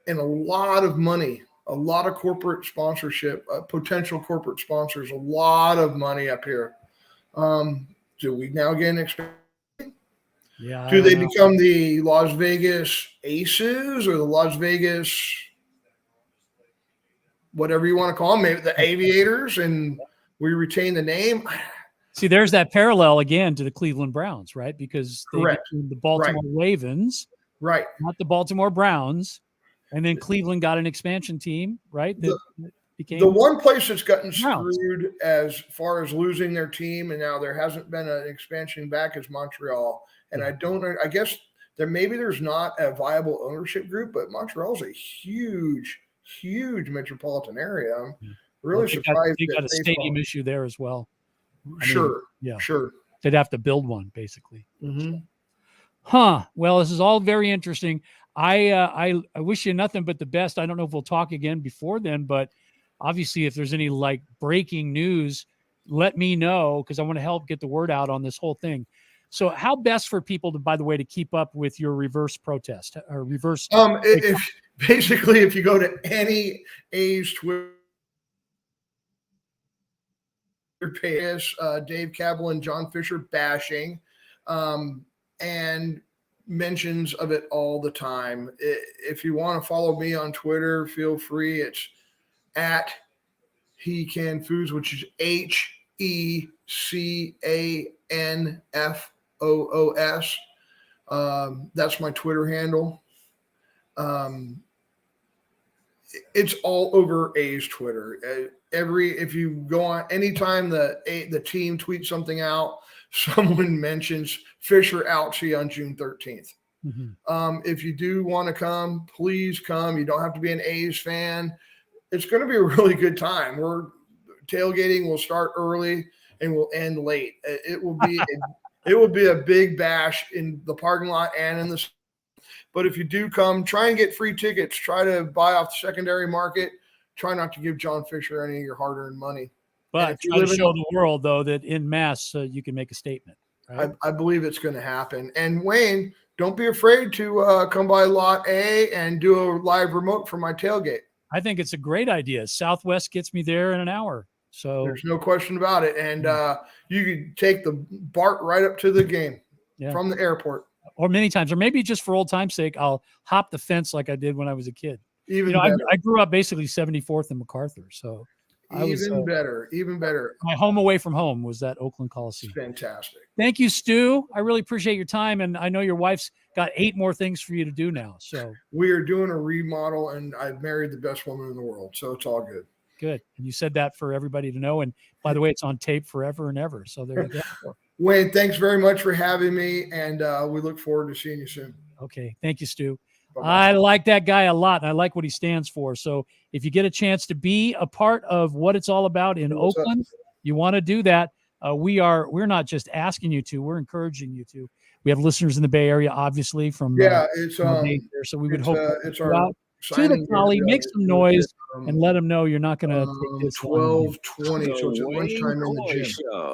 and a lot of money a lot of corporate sponsorship, potential corporate sponsors, a lot of money up here. Do we now get an expansion? Yeah. Do they become the Las Vegas Aces or the Las Vegas, whatever you want to call them, maybe the Aviators, and we retain the name? See, there's that parallel again to the Cleveland Browns, right? Because they Correct. became the Baltimore Ravens, right? Not the Baltimore Browns, and then Cleveland got an expansion team, right? That became the one place that's gotten screwed as far as losing their team, and now there hasn't been an expansion back, is Montreal. And I don't know. I guess there's not a viable ownership group, but Montreal's a huge metropolitan area. I'm really surprised. They got a stadium issue there as well. Sure. Sure. They'd have to build one, basically. Mm-hmm. Huh. Well, this is all very interesting. I wish you nothing but the best. I don't know if we'll talk again before then, but obviously if there's any like breaking news, let me know, because I want to help get the word out on this whole thing. So how best for people to, by the way, to keep up with your reverse protest or reverse? If you go to any A's Twitter page, Dave Cabell and John Fisher bashing, and mentions of it all the time. If you want to follow me on Twitter, feel free. It's at He Can Foods, which is HECANFOOS. That's my Twitter handle. It's all over A's Twitter. If you go on, anytime the team tweets something out, someone mentions Fisher Ouchie on June 13th. Mm-hmm. If you do want to come, please come. You don't have to be an A's fan. It's going to be a really good time. We're tailgating. We'll start early and we'll end late. It will be a big bash in the parking lot and in the. But if you do come, try and get free tickets. Try to buy off the secondary market. Try not to give John Fisher any of your hard-earned money. But try to show the world, though, that in mass you can make a statement. Right? I believe it's going to happen. And Wayne, don't be afraid to come by Lot A and do a live remote from my tailgate. I think it's a great idea. Southwest gets me there in an hour. So there's no question about it. And you could take the BART right up to the game from the airport. Or many times, or maybe just for old time's sake, I'll hop the fence like I did when I was a kid. I grew up basically 74th and MacArthur. So even better. My home away from home was that Oakland Coliseum. Fantastic. Thank you, Stu. I really appreciate your time. And I know your wife's got 8 more things for you to do now. So we are doing a remodel, and I've married the best woman in the world. So it's all good. Good. And you said that for everybody to know. And by the way, it's on tape forever and ever. So there you go. Wayne, thanks very much for having me. And we look forward to seeing you soon. Okay. Thank you, Stu. Bye-bye. I like that guy a lot, and I like what he stands for. So if you get a chance to be a part of what it's all about in Oakland, you want to do that. We're not just asking you to, we're encouraging you to. We have listeners in the Bay Area, obviously, from it's from the Bay Area, so we would hope it's you out to the Collie, make some noise, and let them know you're not going to take this 12:20, so it's at lunchtime in the gym.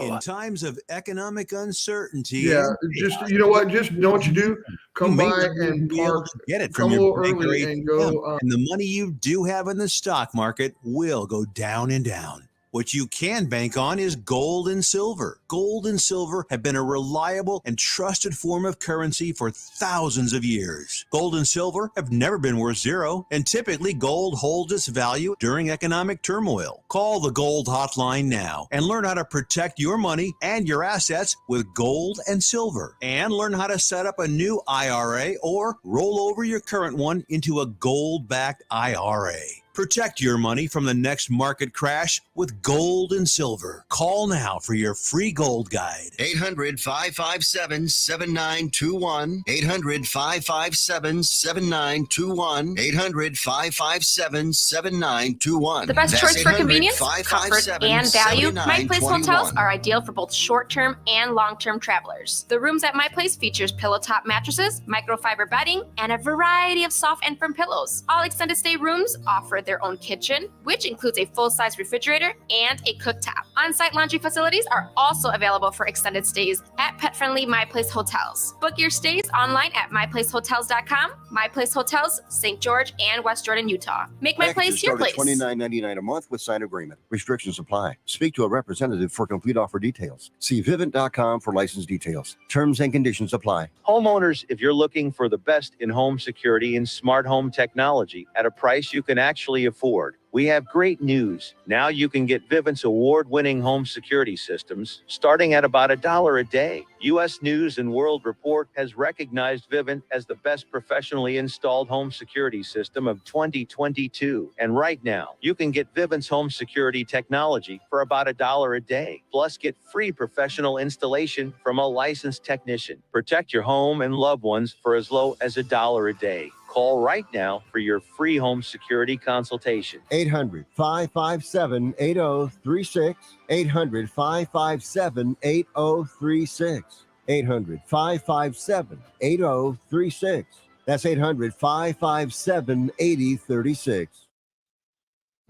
In times of economic uncertainty, just know what you do. Come by and park. Get it from your early and go. And the money you do have in the stock market will go down and down. What you can bank on is gold and silver. Gold and silver have been a reliable and trusted form of currency for thousands of years. Gold and silver have never been worth zero, and typically gold holds its value during economic turmoil. Call the Gold Hotline now and learn how to protect your money and your assets with gold and silver. And learn how to set up a new IRA or roll over your current one into a gold-backed IRA. Protect your money from the next market crash with gold and silver. Call now for your free gold guide. 800-557-7921. 800-557-7921. 800-557-7921. The best choice for convenience, comfort, and value. My Place hotels are ideal for both short-term and long-term travelers. The rooms at My Place features pillow-top mattresses, microfiber bedding, and a variety of soft and firm pillows. All extended stay rooms offer with their own kitchen, which includes a full-size refrigerator and a cooktop. On-site laundry facilities are also available for extended stays at pet-friendly My Place Hotels. Book your stays online at myplacehotels.com. My Place Hotels, St. George and West Jordan, Utah. Make My Place your place. $29.99 a month with signed agreement. Restrictions apply. Speak to a representative for complete offer details. See Vivint.com for license details. Terms and conditions apply. Homeowners, if you're looking for the best in home security and smart home technology at a price you can actually afford, we have great news. Now you can get Vivint's award-winning home security systems starting at about $1 a day. U.S. News and World Report has recognized Vivint as the best professionally installed home security system of 2022. And right now, you can get Vivint's home security technology for about $1 a day. Plus, get free professional installation from a licensed technician. Protect your home and loved ones for as low as $1 a day. Call right now for your free home security consultation. 800-557-8036. 800-557-8036. 800-557-8036. That's 800-557-8036.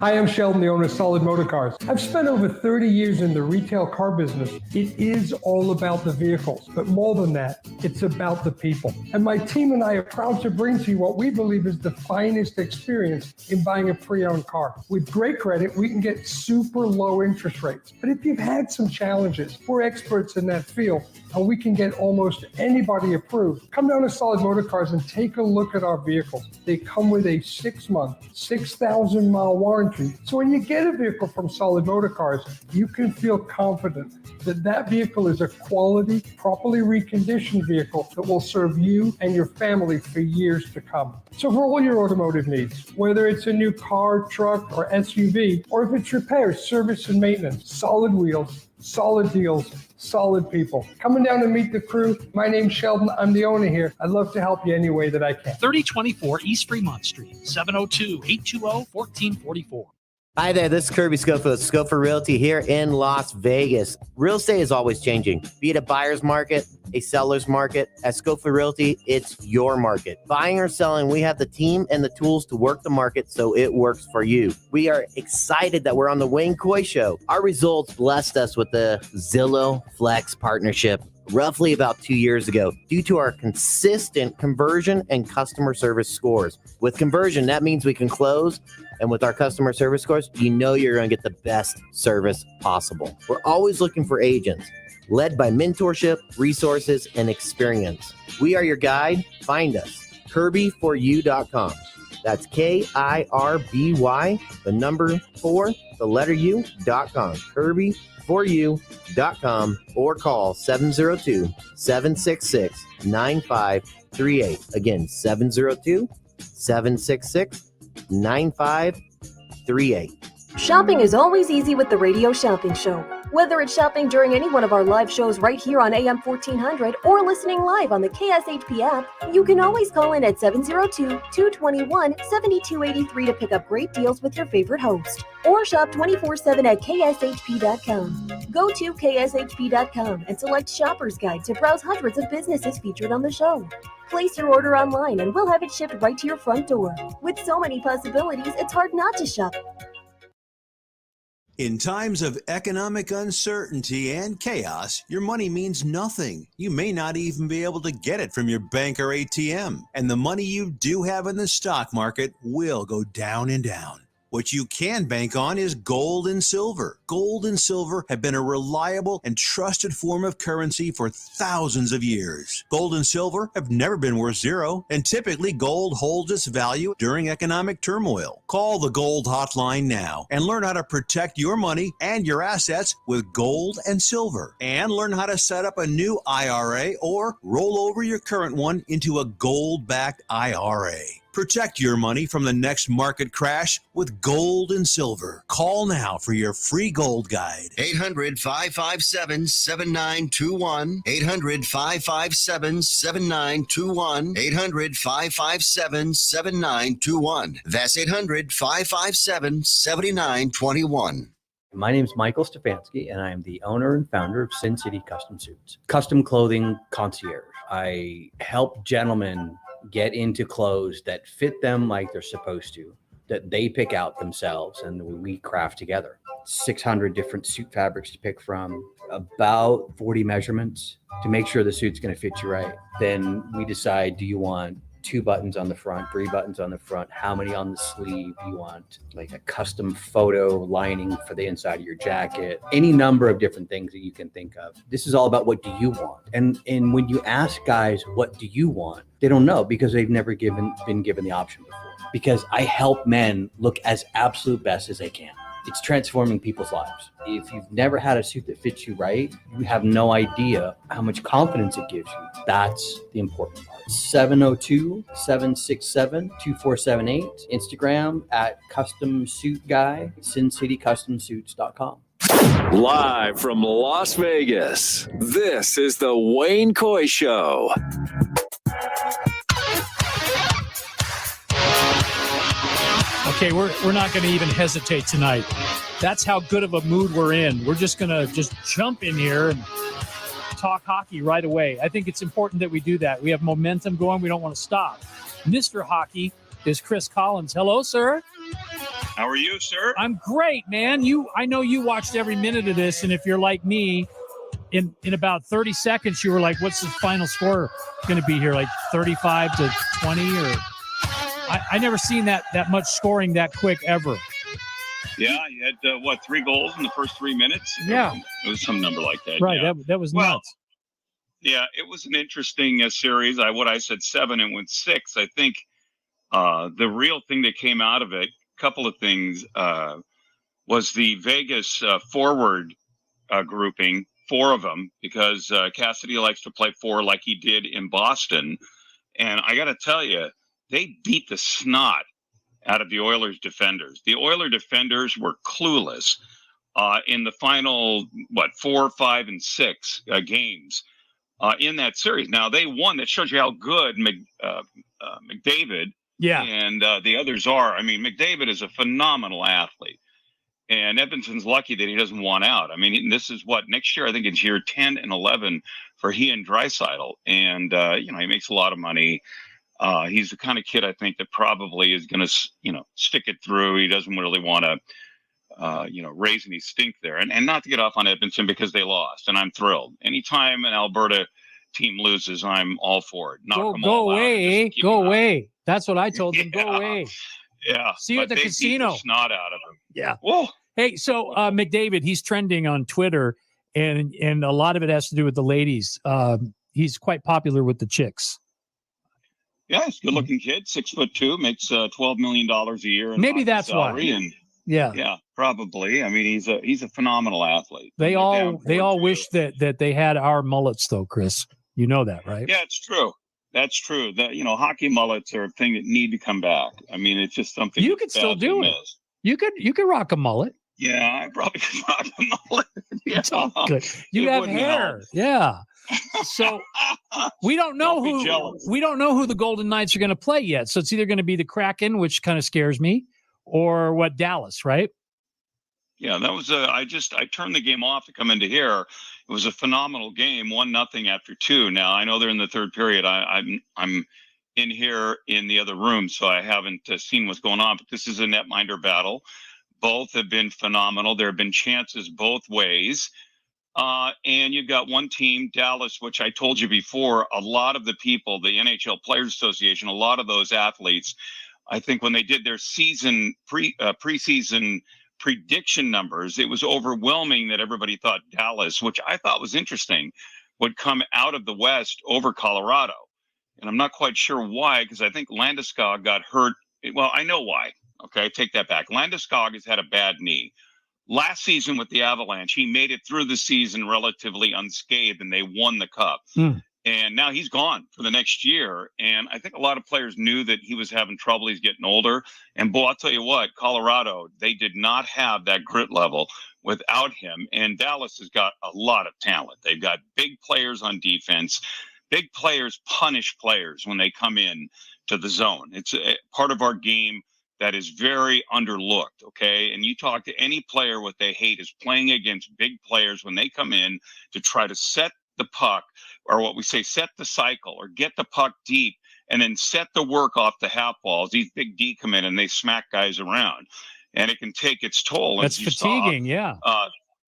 Hi, I'm Sheldon, the owner of Solid Motor Cars. I've spent over 30 years in the retail car business. It is all about the vehicles, but more than that, it's about the people. And my team and I are proud to bring to you what we believe is the finest experience in buying a pre-owned car. With great credit, we can get super low interest rates. But if you've had some challenges, we're experts in that field, and we can get almost anybody approved. Come down to Solid Motor Cars and take a look at our vehicles. They come with a 6-month, 6,000-mile warranty. So when you get a vehicle from Solid Motor Cars, you can feel confident that that vehicle is a quality, properly reconditioned vehicle that will serve you and your family for years to come. So for all your automotive needs, whether it's a new car, truck, or SUV, or if it's repairs, service, and maintenance, Solid Wheels, solid deals, solid people. Coming down to meet the crew. My name's Sheldon. I'm the owner here. I'd love to help you any way that I can. 3024 East Fremont Street, 702-820-1444. Hi there, this is Kirby Schofield, Schofield Realty here in Las Vegas. Real estate is always changing, be it a buyer's market, a seller's market. At Schofield Realty, it's your market. Buying or selling, we have the team and the tools to work the market so it works for you. We are excited that we're on the Wayne Coy Show. Our results blessed us with the Zillow Flex partnership roughly about 2 years ago due to our consistent conversion and customer service scores. With conversion, that means we can close. And with our customer service scores, you know you're going to get the best service possible. We're always looking for agents, led by mentorship, resources, and experience. We are your guide. Find us, kirby4u.com. That's KIRBY, the number 4, the letter U.com. kirby4u.com, or call 702-766-9538. Again, 702-766-9538. Shopping is always easy with the Radio Shopping Show. Whether it's shopping during any one of our live shows right here on AM 1400 or listening live on the KSHP app, you can always call in at 702-221-7283 to pick up great deals with your favorite host. Or shop 24/7 at kshp.com. Go to kshp.com and select Shopper's Guide to browse hundreds of businesses featured on the show. Place your order online and we'll have it shipped right to your front door. With so many possibilities, it's hard not to shop. In times of economic uncertainty and chaos, your money means nothing. You may not even be able to get it from your bank or ATM. And the money you do have in the stock market will go down and down. What you can bank on is gold and silver. Gold and silver have been a reliable and trusted form of currency for thousands of years. Gold and silver have never been worth zero, and typically gold holds its value during economic turmoil. Call the Gold Hotline now and learn how to protect your money and your assets with gold and silver. And learn how to set up a new IRA or roll over your current one into a gold-backed IRA. Protect your money from the next market crash with gold and silver. Call now for your free gold guide. 800-557-7921. 800-557-7921. 800-557-7921. That's 800-557-7921. My name is Michael Stefanski, and I am the owner and founder of Sin City Custom Suits, custom clothing concierge. I help gentlemen get into clothes that fit them like they're supposed to, that they pick out themselves and we craft together. 600 different suit fabrics to pick from, about 40 measurements to make sure the suit's going to fit you right. Then we decide, do you want 2 buttons on the front, 3 buttons on the front, how many on the sleeve? Do you want like a custom photo lining for the inside of your jacket? Any number of different things that you can think of. This is all about what do you want? And when you ask guys, what do you want? They don't know because they've never been given the option before. Because I help men look as absolute best as they can. It's transforming people's lives. If you've never had a suit that fits you right, you have no idea how much confidence it gives you. That's the important part. 702-767-2478. Instagram at Custom Suit Guy, SinCityCustomSuits.com. Live from Las Vegas, this is the Wayne Coy Show. Okay, we're not going to even hesitate tonight. That's how good of a mood we're in. We're just going to jump in here and talk hockey right away. I think it's important that we do that. We have momentum going. We don't want to stop. Mr. Hockey is Chris Collins. Hello, sir. How are you, sir? I'm great, man. I know you watched every minute of this, and if you're like me, in about 30 seconds, you were like, what's the final score going to be here? Like 35-20 or... I never seen that much scoring that quick ever. Yeah, you had, 3 goals in the first 3 minutes? Yeah. It was some number like that. Right, yeah. that was nuts. Yeah, it was an interesting series. I said 7 and went 6. I think the real thing that came out of it, a couple of things, was the Vegas forward grouping, 4 of them, because Cassidy likes to play 4 like he did in Boston. And I got to tell you, they beat the snot out of the Oilers defenders. The Oiler defenders were clueless in the final, 4, 5, and 6 games in that series. Now, they won. That shows you how good McDavid and the others are. I mean, McDavid is a phenomenal athlete. And Edmonton's lucky that he doesn't want out. I mean, this is next year, I think it's year 10 and 11 for he and Draisaitl. And, he makes a lot of money. He's the kind of kid I think that probably is going to, stick it through. He doesn't really want to, raise any stink there. And not to get off on Edmonton because they lost. And I'm thrilled. Anytime an Alberta team loses, I'm all for it. Go away. Go away. That's what I told them. Go away. Yeah. See you at the casino. Beat the snot out of him. Yeah. Whoa. Hey, so McDavid, he's trending on Twitter, and a lot of it has to do with the ladies. He's quite popular with the chicks. Yeah, he's a good-looking kid, 6'2", makes $12 million a year. Maybe that's salary, why. And yeah, probably. I mean, he's a phenomenal athlete. They all wish that they had our mullets, though, Chris. You know that, right? Yeah, it's true. That's true. That hockey mullets are a thing that need to come back. I mean, it's just something you could still do it. Miss. You could rock a mullet. Yeah, I probably could rock a mullet. It's all good. You have hair. Yeah. So we don't know who the Golden Knights are going to play yet. So it's either going to be the Kraken, which kind of scares me, or Dallas, right? Yeah, that was I turned the game off to come into here. It was a phenomenal game, 1-0 after 2. Now I know they're in the third period. I'm in here in the other room, so I haven't seen what's going on. But this is a netminder battle. Both have been phenomenal. There have been chances both ways. And you've got one team, Dallas, which I told you before, a lot of the people, the NHL Players Association, a lot of those athletes, I think when they did their preseason prediction numbers, it was overwhelming that everybody thought Dallas, which I thought was interesting, would come out of the West over Colorado. And I'm not quite sure why, because I think Landeskog got hurt. Well, I know why. Okay, take that back. Landeskog has had a bad knee. Last season with the Avalanche, he made it through the season relatively unscathed, and they won the Cup. And now he's gone for the next year. And I think a lot of players knew that he was having trouble. He's getting older. And, boy, I'll tell you what, Colorado, they did not have that grit level without him. And Dallas has got a lot of talent. They've got big players on defense. Big players punish players when they come in to the zone. It's a part of our game that is very underlooked, okay? And you talk to any player, what they hate is playing against big players when they come in to try to set the puck, or what we say, set the cycle, or get the puck deep and then set the work off the half balls. These big D come in and they smack guys around, and it can take its toll. That's fatiguing. Yeah.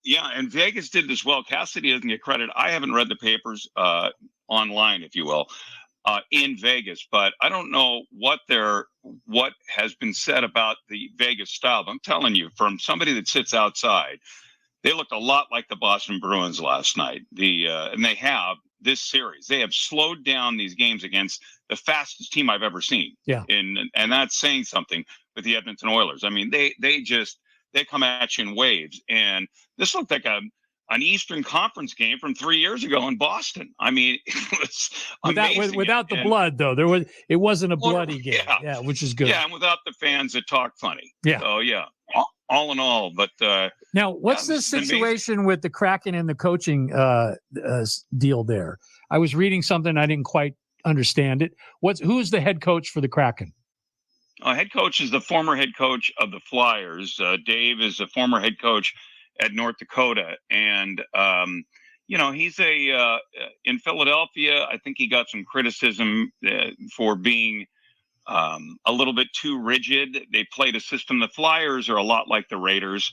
Yeah, and Vegas did this well. Cassidy doesn't get credit. I haven't read the papers online, if you will, in Vegas, but I don't know what has been said about the Vegas style. But I'm telling you, from somebody that sits outside, they looked a lot like the Boston Bruins last night. And they have this series. They have slowed down these games against the fastest team I've ever seen. Yeah, and that's saying something with the Edmonton Oilers. I mean, they come at you in waves, and this looked like an Eastern Conference game from 3 years ago in Boston. I mean, it was amazing. Without the blood, though, it wasn't a bloody game. Yeah, which is good. Yeah, and without the fans that talk funny. Yeah. So yeah, all in all. But now, what's the situation with the Kraken and the coaching deal there? I was reading something, I didn't quite understand it. Who's the head coach for the Kraken? Head coach is the former head coach of the Flyers. Dave is a former head coach at North Dakota, and he's in Philadelphia. I think he got some criticism for being a little bit too rigid. They played a system. The Flyers are a lot like the Raiders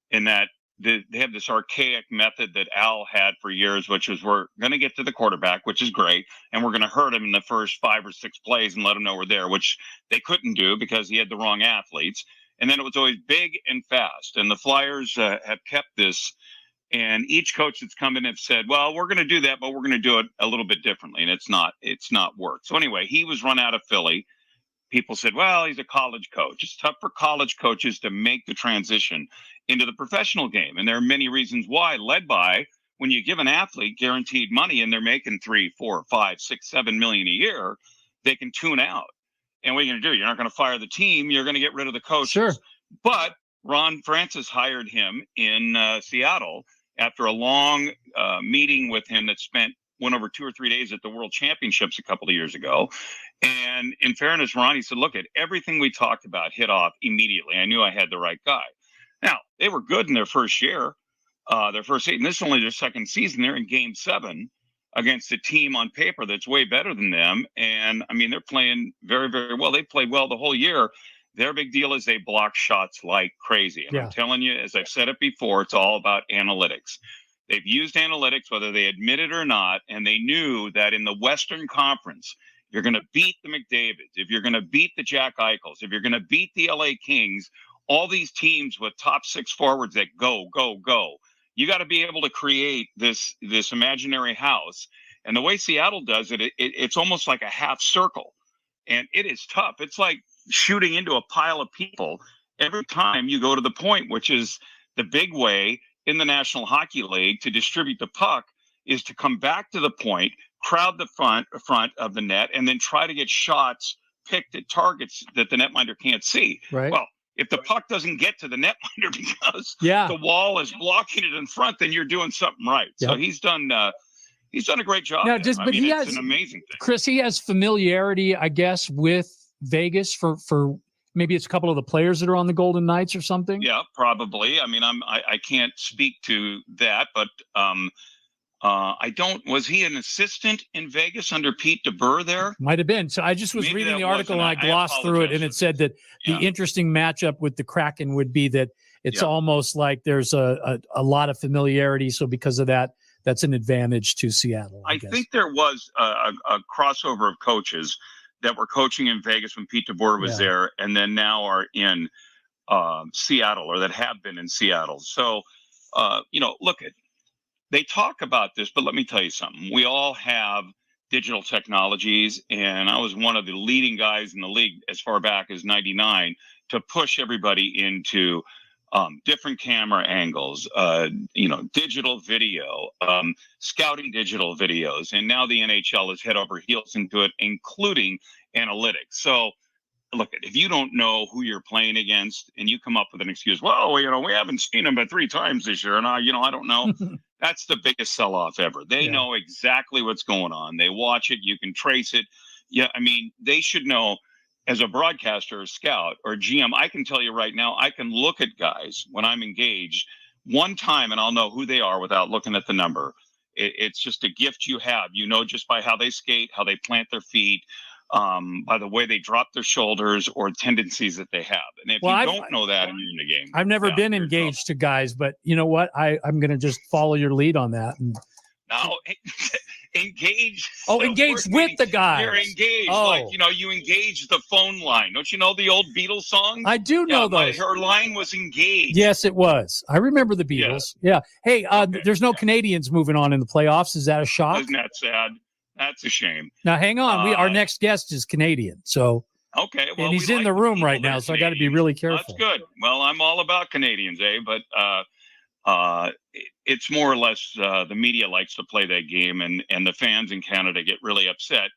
in that they have this archaic method that Al had for years, which is we're going to get to the quarterback, which is great, and we're going to hurt him in the first 5 or 6 plays and let him know we're there, which they couldn't do because he had the wrong athletes. And then it was always big and fast. And the Flyers have kept this. And each coach that's come in have said, well, we're going to do that, but we're going to do it a little bit differently. And it's not worked. So anyway, he was run out of Philly. People said, well, he's a college coach. It's tough for college coaches to make the transition into the professional game. And there are many reasons why, led by when you give an athlete guaranteed money and they're making 3, 4, 5, 6, 7 million a year, they can tune out. And what are you going to do? You're not going to fire the team. You're going to get rid of the coach. Sure. But Ron Francis hired him in Seattle after a long meeting with him that went over 2 or 3 days at the World Championships a couple of years ago. And in fairness, Ron, he said, look, at everything we talked about hit off immediately. I knew I had the right guy. Now, they were good in their first year, their first season. This is only their second season. They're in Game 7 against a team on paper that's way better than them. And, I mean, they're playing very, very well. They played well the whole year. Their big deal is they block shots like crazy. And I'm telling you, as I've said it before, it's all about analytics. They've used analytics, whether they admit it or not, and they knew that in the Western Conference, you're going to beat the McDavids, if you're going to beat the Jack Eichels, if you're going to beat the LA Kings, all these teams with top 6 forwards that go, you got to be able to create this imaginary house. And the way Seattle does it, it's almost like a half circle. And it is tough. It's like shooting into a pile of people every time you go to the point, which is the big way in the National Hockey League to distribute the puck is to come back to the point, crowd the front of the net, and then try to get shots picked at targets that the netminder can't see. Right. Well, if the puck doesn't get to the netminder because the wall is blocking it in front, then you're doing something right. Yeah. So he's done a great job. Now, it's an amazing thing. Chris, he has familiarity, I guess, with Vegas for maybe it's a couple of the players that are on the Golden Knights or something. Yeah, probably. I mean, I can't speak to that, but I don't. Was he an assistant in Vegas under Pete DeBoer there? Might have been. So I just was reading the article and I glossed through it, and it said that the interesting matchup with the Kraken would be that it's almost like there's a lot of familiarity. So because of that, that's an advantage to Seattle. I think there was a crossover of coaches that were coaching in Vegas when Pete DeBoer was there, and then now are in Seattle, or that have been in Seattle. So, look at. They talk about this, but let me tell you something. We all have digital technologies, and I was one of the leading guys in the league as far back as '99 to push everybody into different camera angles, digital video, scouting digital videos, and now the NHL is head over heels into it, including analytics. So, look, if you don't know who you're playing against and you come up with an excuse, well, we haven't seen them but 3 times this year, and I don't know. That's the biggest sell-off ever. They know exactly what's going on. They watch it. You can trace it. Yeah, I mean, they should know as a broadcaster or scout or GM. I can tell you right now, I can look at guys when I'm engaged one time and I'll know who they are without looking at the number. It's just a gift you have, just by how they skate, how they plant their feet, by the way they drop their shoulders or tendencies that they have. And if you don't know that and you're in the game, I've never been engaged to guys, but you know what? I'm going to just follow your lead on that. And now, engage. Oh, engage with the guys. You're engaged. Oh. Like, you engage the phone line. Don't you know the old Beatles song? I do know those. Her line was engaged. Yes, it was. I remember the Beatles. Yeah. Hey, there's no Canadians moving on in the playoffs. Is that a shock? Isn't that sad? That's a shame. Now, hang on. Our next guest is Canadian. So, okay. Well, and he's in the room right now, so I got to be really careful. That's good. Well, I'm all about Canadians, But it's more or less the media likes to play that game, and the fans in Canada get really upset.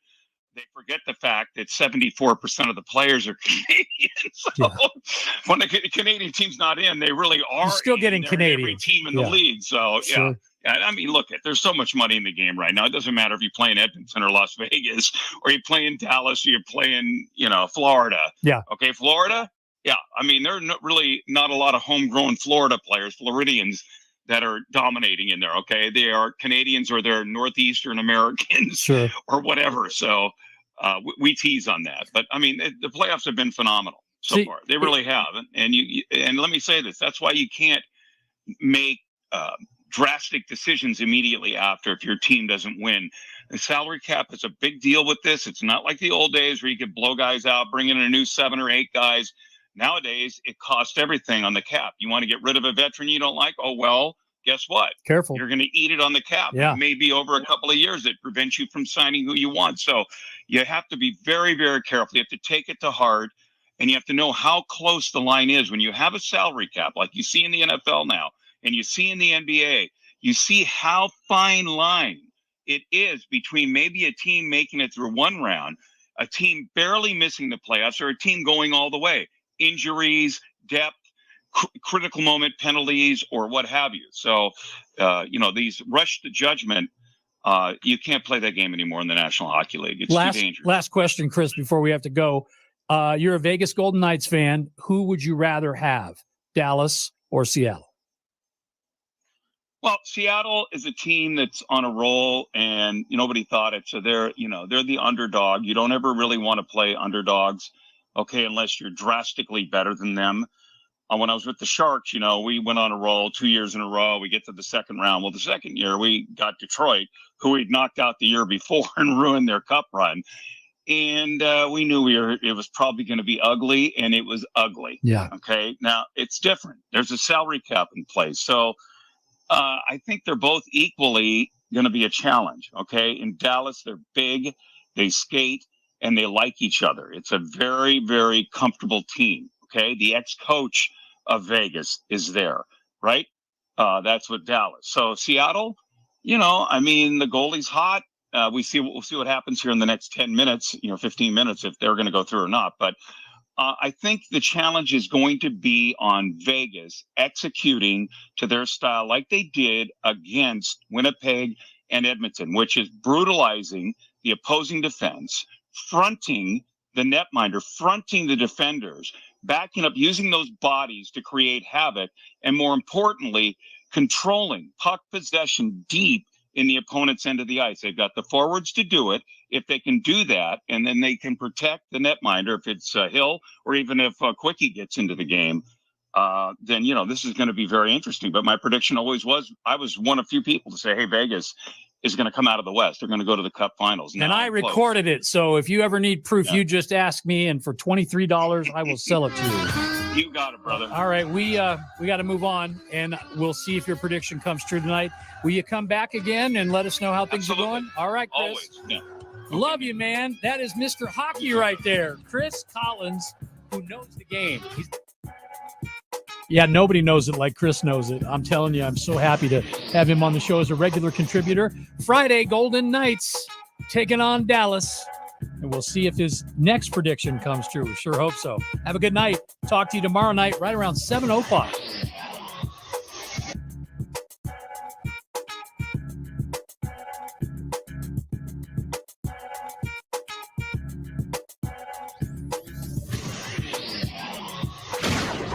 They forget the fact that 74% of the players are Canadians. So when the Canadian team's not in, they really are. You're still getting Canadians. Every team in the league. So, Sure. I mean, look, there's so much money in the game right now. It doesn't matter if you play in Edmonton or Las Vegas, or you play in Dallas, or you play in, Florida. Yeah. Okay, Florida. Yeah, I mean, there are really not a lot of homegrown Florida players, Floridians, that are dominating in there. Okay, they are Canadians or they're Northeastern Americans, Sure. or whatever. So we tease on that, but I mean, the playoffs have been phenomenal so far. They really have, and let me say this: that's why you can't make drastic decisions immediately after if your team doesn't win. The salary cap is a big deal with this. It's not like the old days where you could blow guys out, bring in a new 7 or 8 guys. Nowadays, it costs everything on the cap. You want to get rid of a veteran you don't like? Oh, well, guess what? Careful. You're going to eat it on the cap. Yeah. It may be over a couple of years. It prevents you from signing who you want. So you have to be very, very careful. You have to take it to heart, and you have to know how close the line is. When you have a salary cap, like you see in the NFL now, and you see in the NBA, you see how fine line it is between maybe a team making it through one round, a team barely missing the playoffs, or a team going all the way. Injuries, depth, critical moment penalties, or what have you. So, these rush to judgment, you can't play that game anymore in the National Hockey League. It's too dangerous. Last question, Chris, before we have to go. You're a Vegas Golden Knights fan. Who would you rather have, Dallas or Seattle? Well, Seattle is a team that's on a roll, and nobody thought it. So they're the underdog. You don't ever really want to play underdogs, okay, unless you're drastically better than them. When I was with the Sharks, we went on a roll 2 years in a row. We get to the second round. Well, the second year we got Detroit, who we'd knocked out the year before and ruined their cup run. And we knew it was probably going to be ugly, and it was ugly. Yeah. Okay. Now it's different. There's a salary cap in place. So I think they're both equally going to be a challenge. Okay. In Dallas, they're big, they skate, and they like each other. It's a very, very comfortable team. Okay. The ex-coach of Vegas is there, right? That's what Dallas. So Seattle, the goalie's hot. We'll see what happens here in the next 10 minutes, 15 minutes, if they're going to go through or not. But I think the challenge is going to be on Vegas executing to their style like they did against Winnipeg and Edmonton, which is brutalizing the opposing defense, fronting the netminder, fronting the defenders, backing up, using those bodies to create havoc, and more importantly, controlling puck possession deep in the opponent's end of the ice. They've got the forwards to do it. If they can do that, and then they can protect the netminder, if it's Hill or even if Quickie gets into the game, then, this is going to be very interesting. But my prediction always was, I was one of few people to say, hey, Vegas is going to come out of the West. They're going to go to the Cup Finals. And I recorded it. So if you ever need proof, you just ask me. And for $23, I will sell it to you. You got it, brother. All right. We got to move on, and we'll see if your prediction comes true tonight. Will you come back again and let us know how things are going? All right, Chris. Always. Yeah. Love you, man. That is Mr. Hockey right there. Chris Collins, who knows the game. Yeah, nobody knows it like Chris knows it. I'm telling you, I'm so happy to have him on the show as a regular contributor. Friday, Golden Knights taking on Dallas. And we'll see if his next prediction comes true. We sure hope so. Have a good night. Talk to you tomorrow night right around 7 o'clock.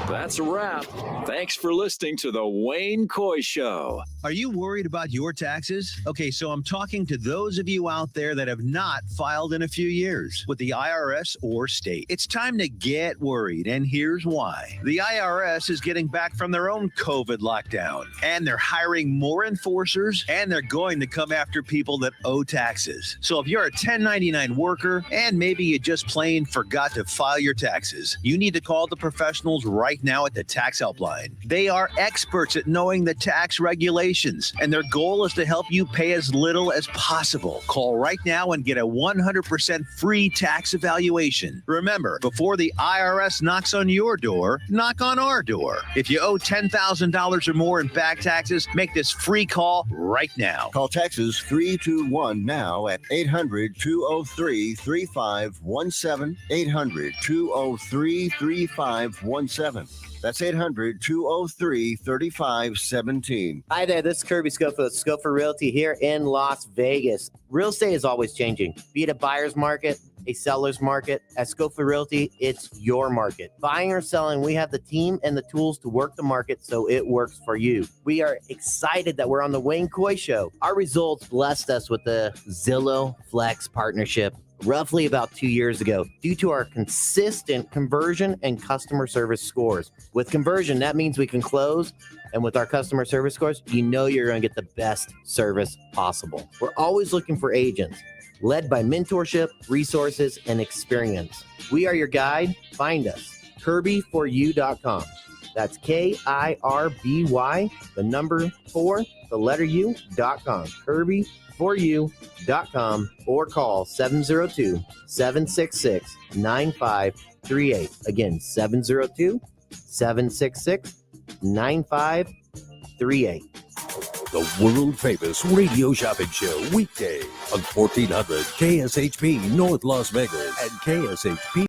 That's That's a wrap. Thanks for listening to The Wayne Coy Show. Are you worried about your taxes? Okay, so I'm talking to those of you out there that have not filed in a few years with the IRS or state. It's time to get worried, and here's why. The IRS is getting back from their own COVID lockdown, and they're hiring more enforcers, and they're going to come after people that owe taxes. So if you're a 1099 worker and maybe you just plain forgot to file your taxes, you need to call the professionals right now at the Tax Helpline. They are experts at knowing the tax regulations, and their goal is to help you pay as little as possible. Call right now and get a 100% free tax evaluation. Remember, before the IRS knocks on your door, knock on our door. If you owe $10,000 or more in back taxes, make this free call right now. Call Texas 321 now at 800-203-3517. 800-203-3517. That's 800-203-3517. Hi there, this is Kirby Schofield with Schofield Realty here in Las Vegas. Real estate is always changing. Be it a buyer's market, a seller's market. At Schofield Realty, it's your market. Buying or selling, we have the team and the tools to work the market so it works for you. We are excited that we're on the Wayne Coy Show. Our results blessed us with the Zillow Flex partnership roughly about 2 years ago due to our consistent conversion and customer service scores. With conversion, that means we can close. And with our customer service scores, you know you're going to get the best service possible. We're always looking for agents led by mentorship, resources, and experience. We are your guide. Find us, kirby4u.com. That's KIRBY, the number 4, the letter U.com. kirby4u.com or call 702-766-9538. Again, 702-766-9538. The world famous radio shopping show weekday on 1400 KSHP North Las Vegas and KSHP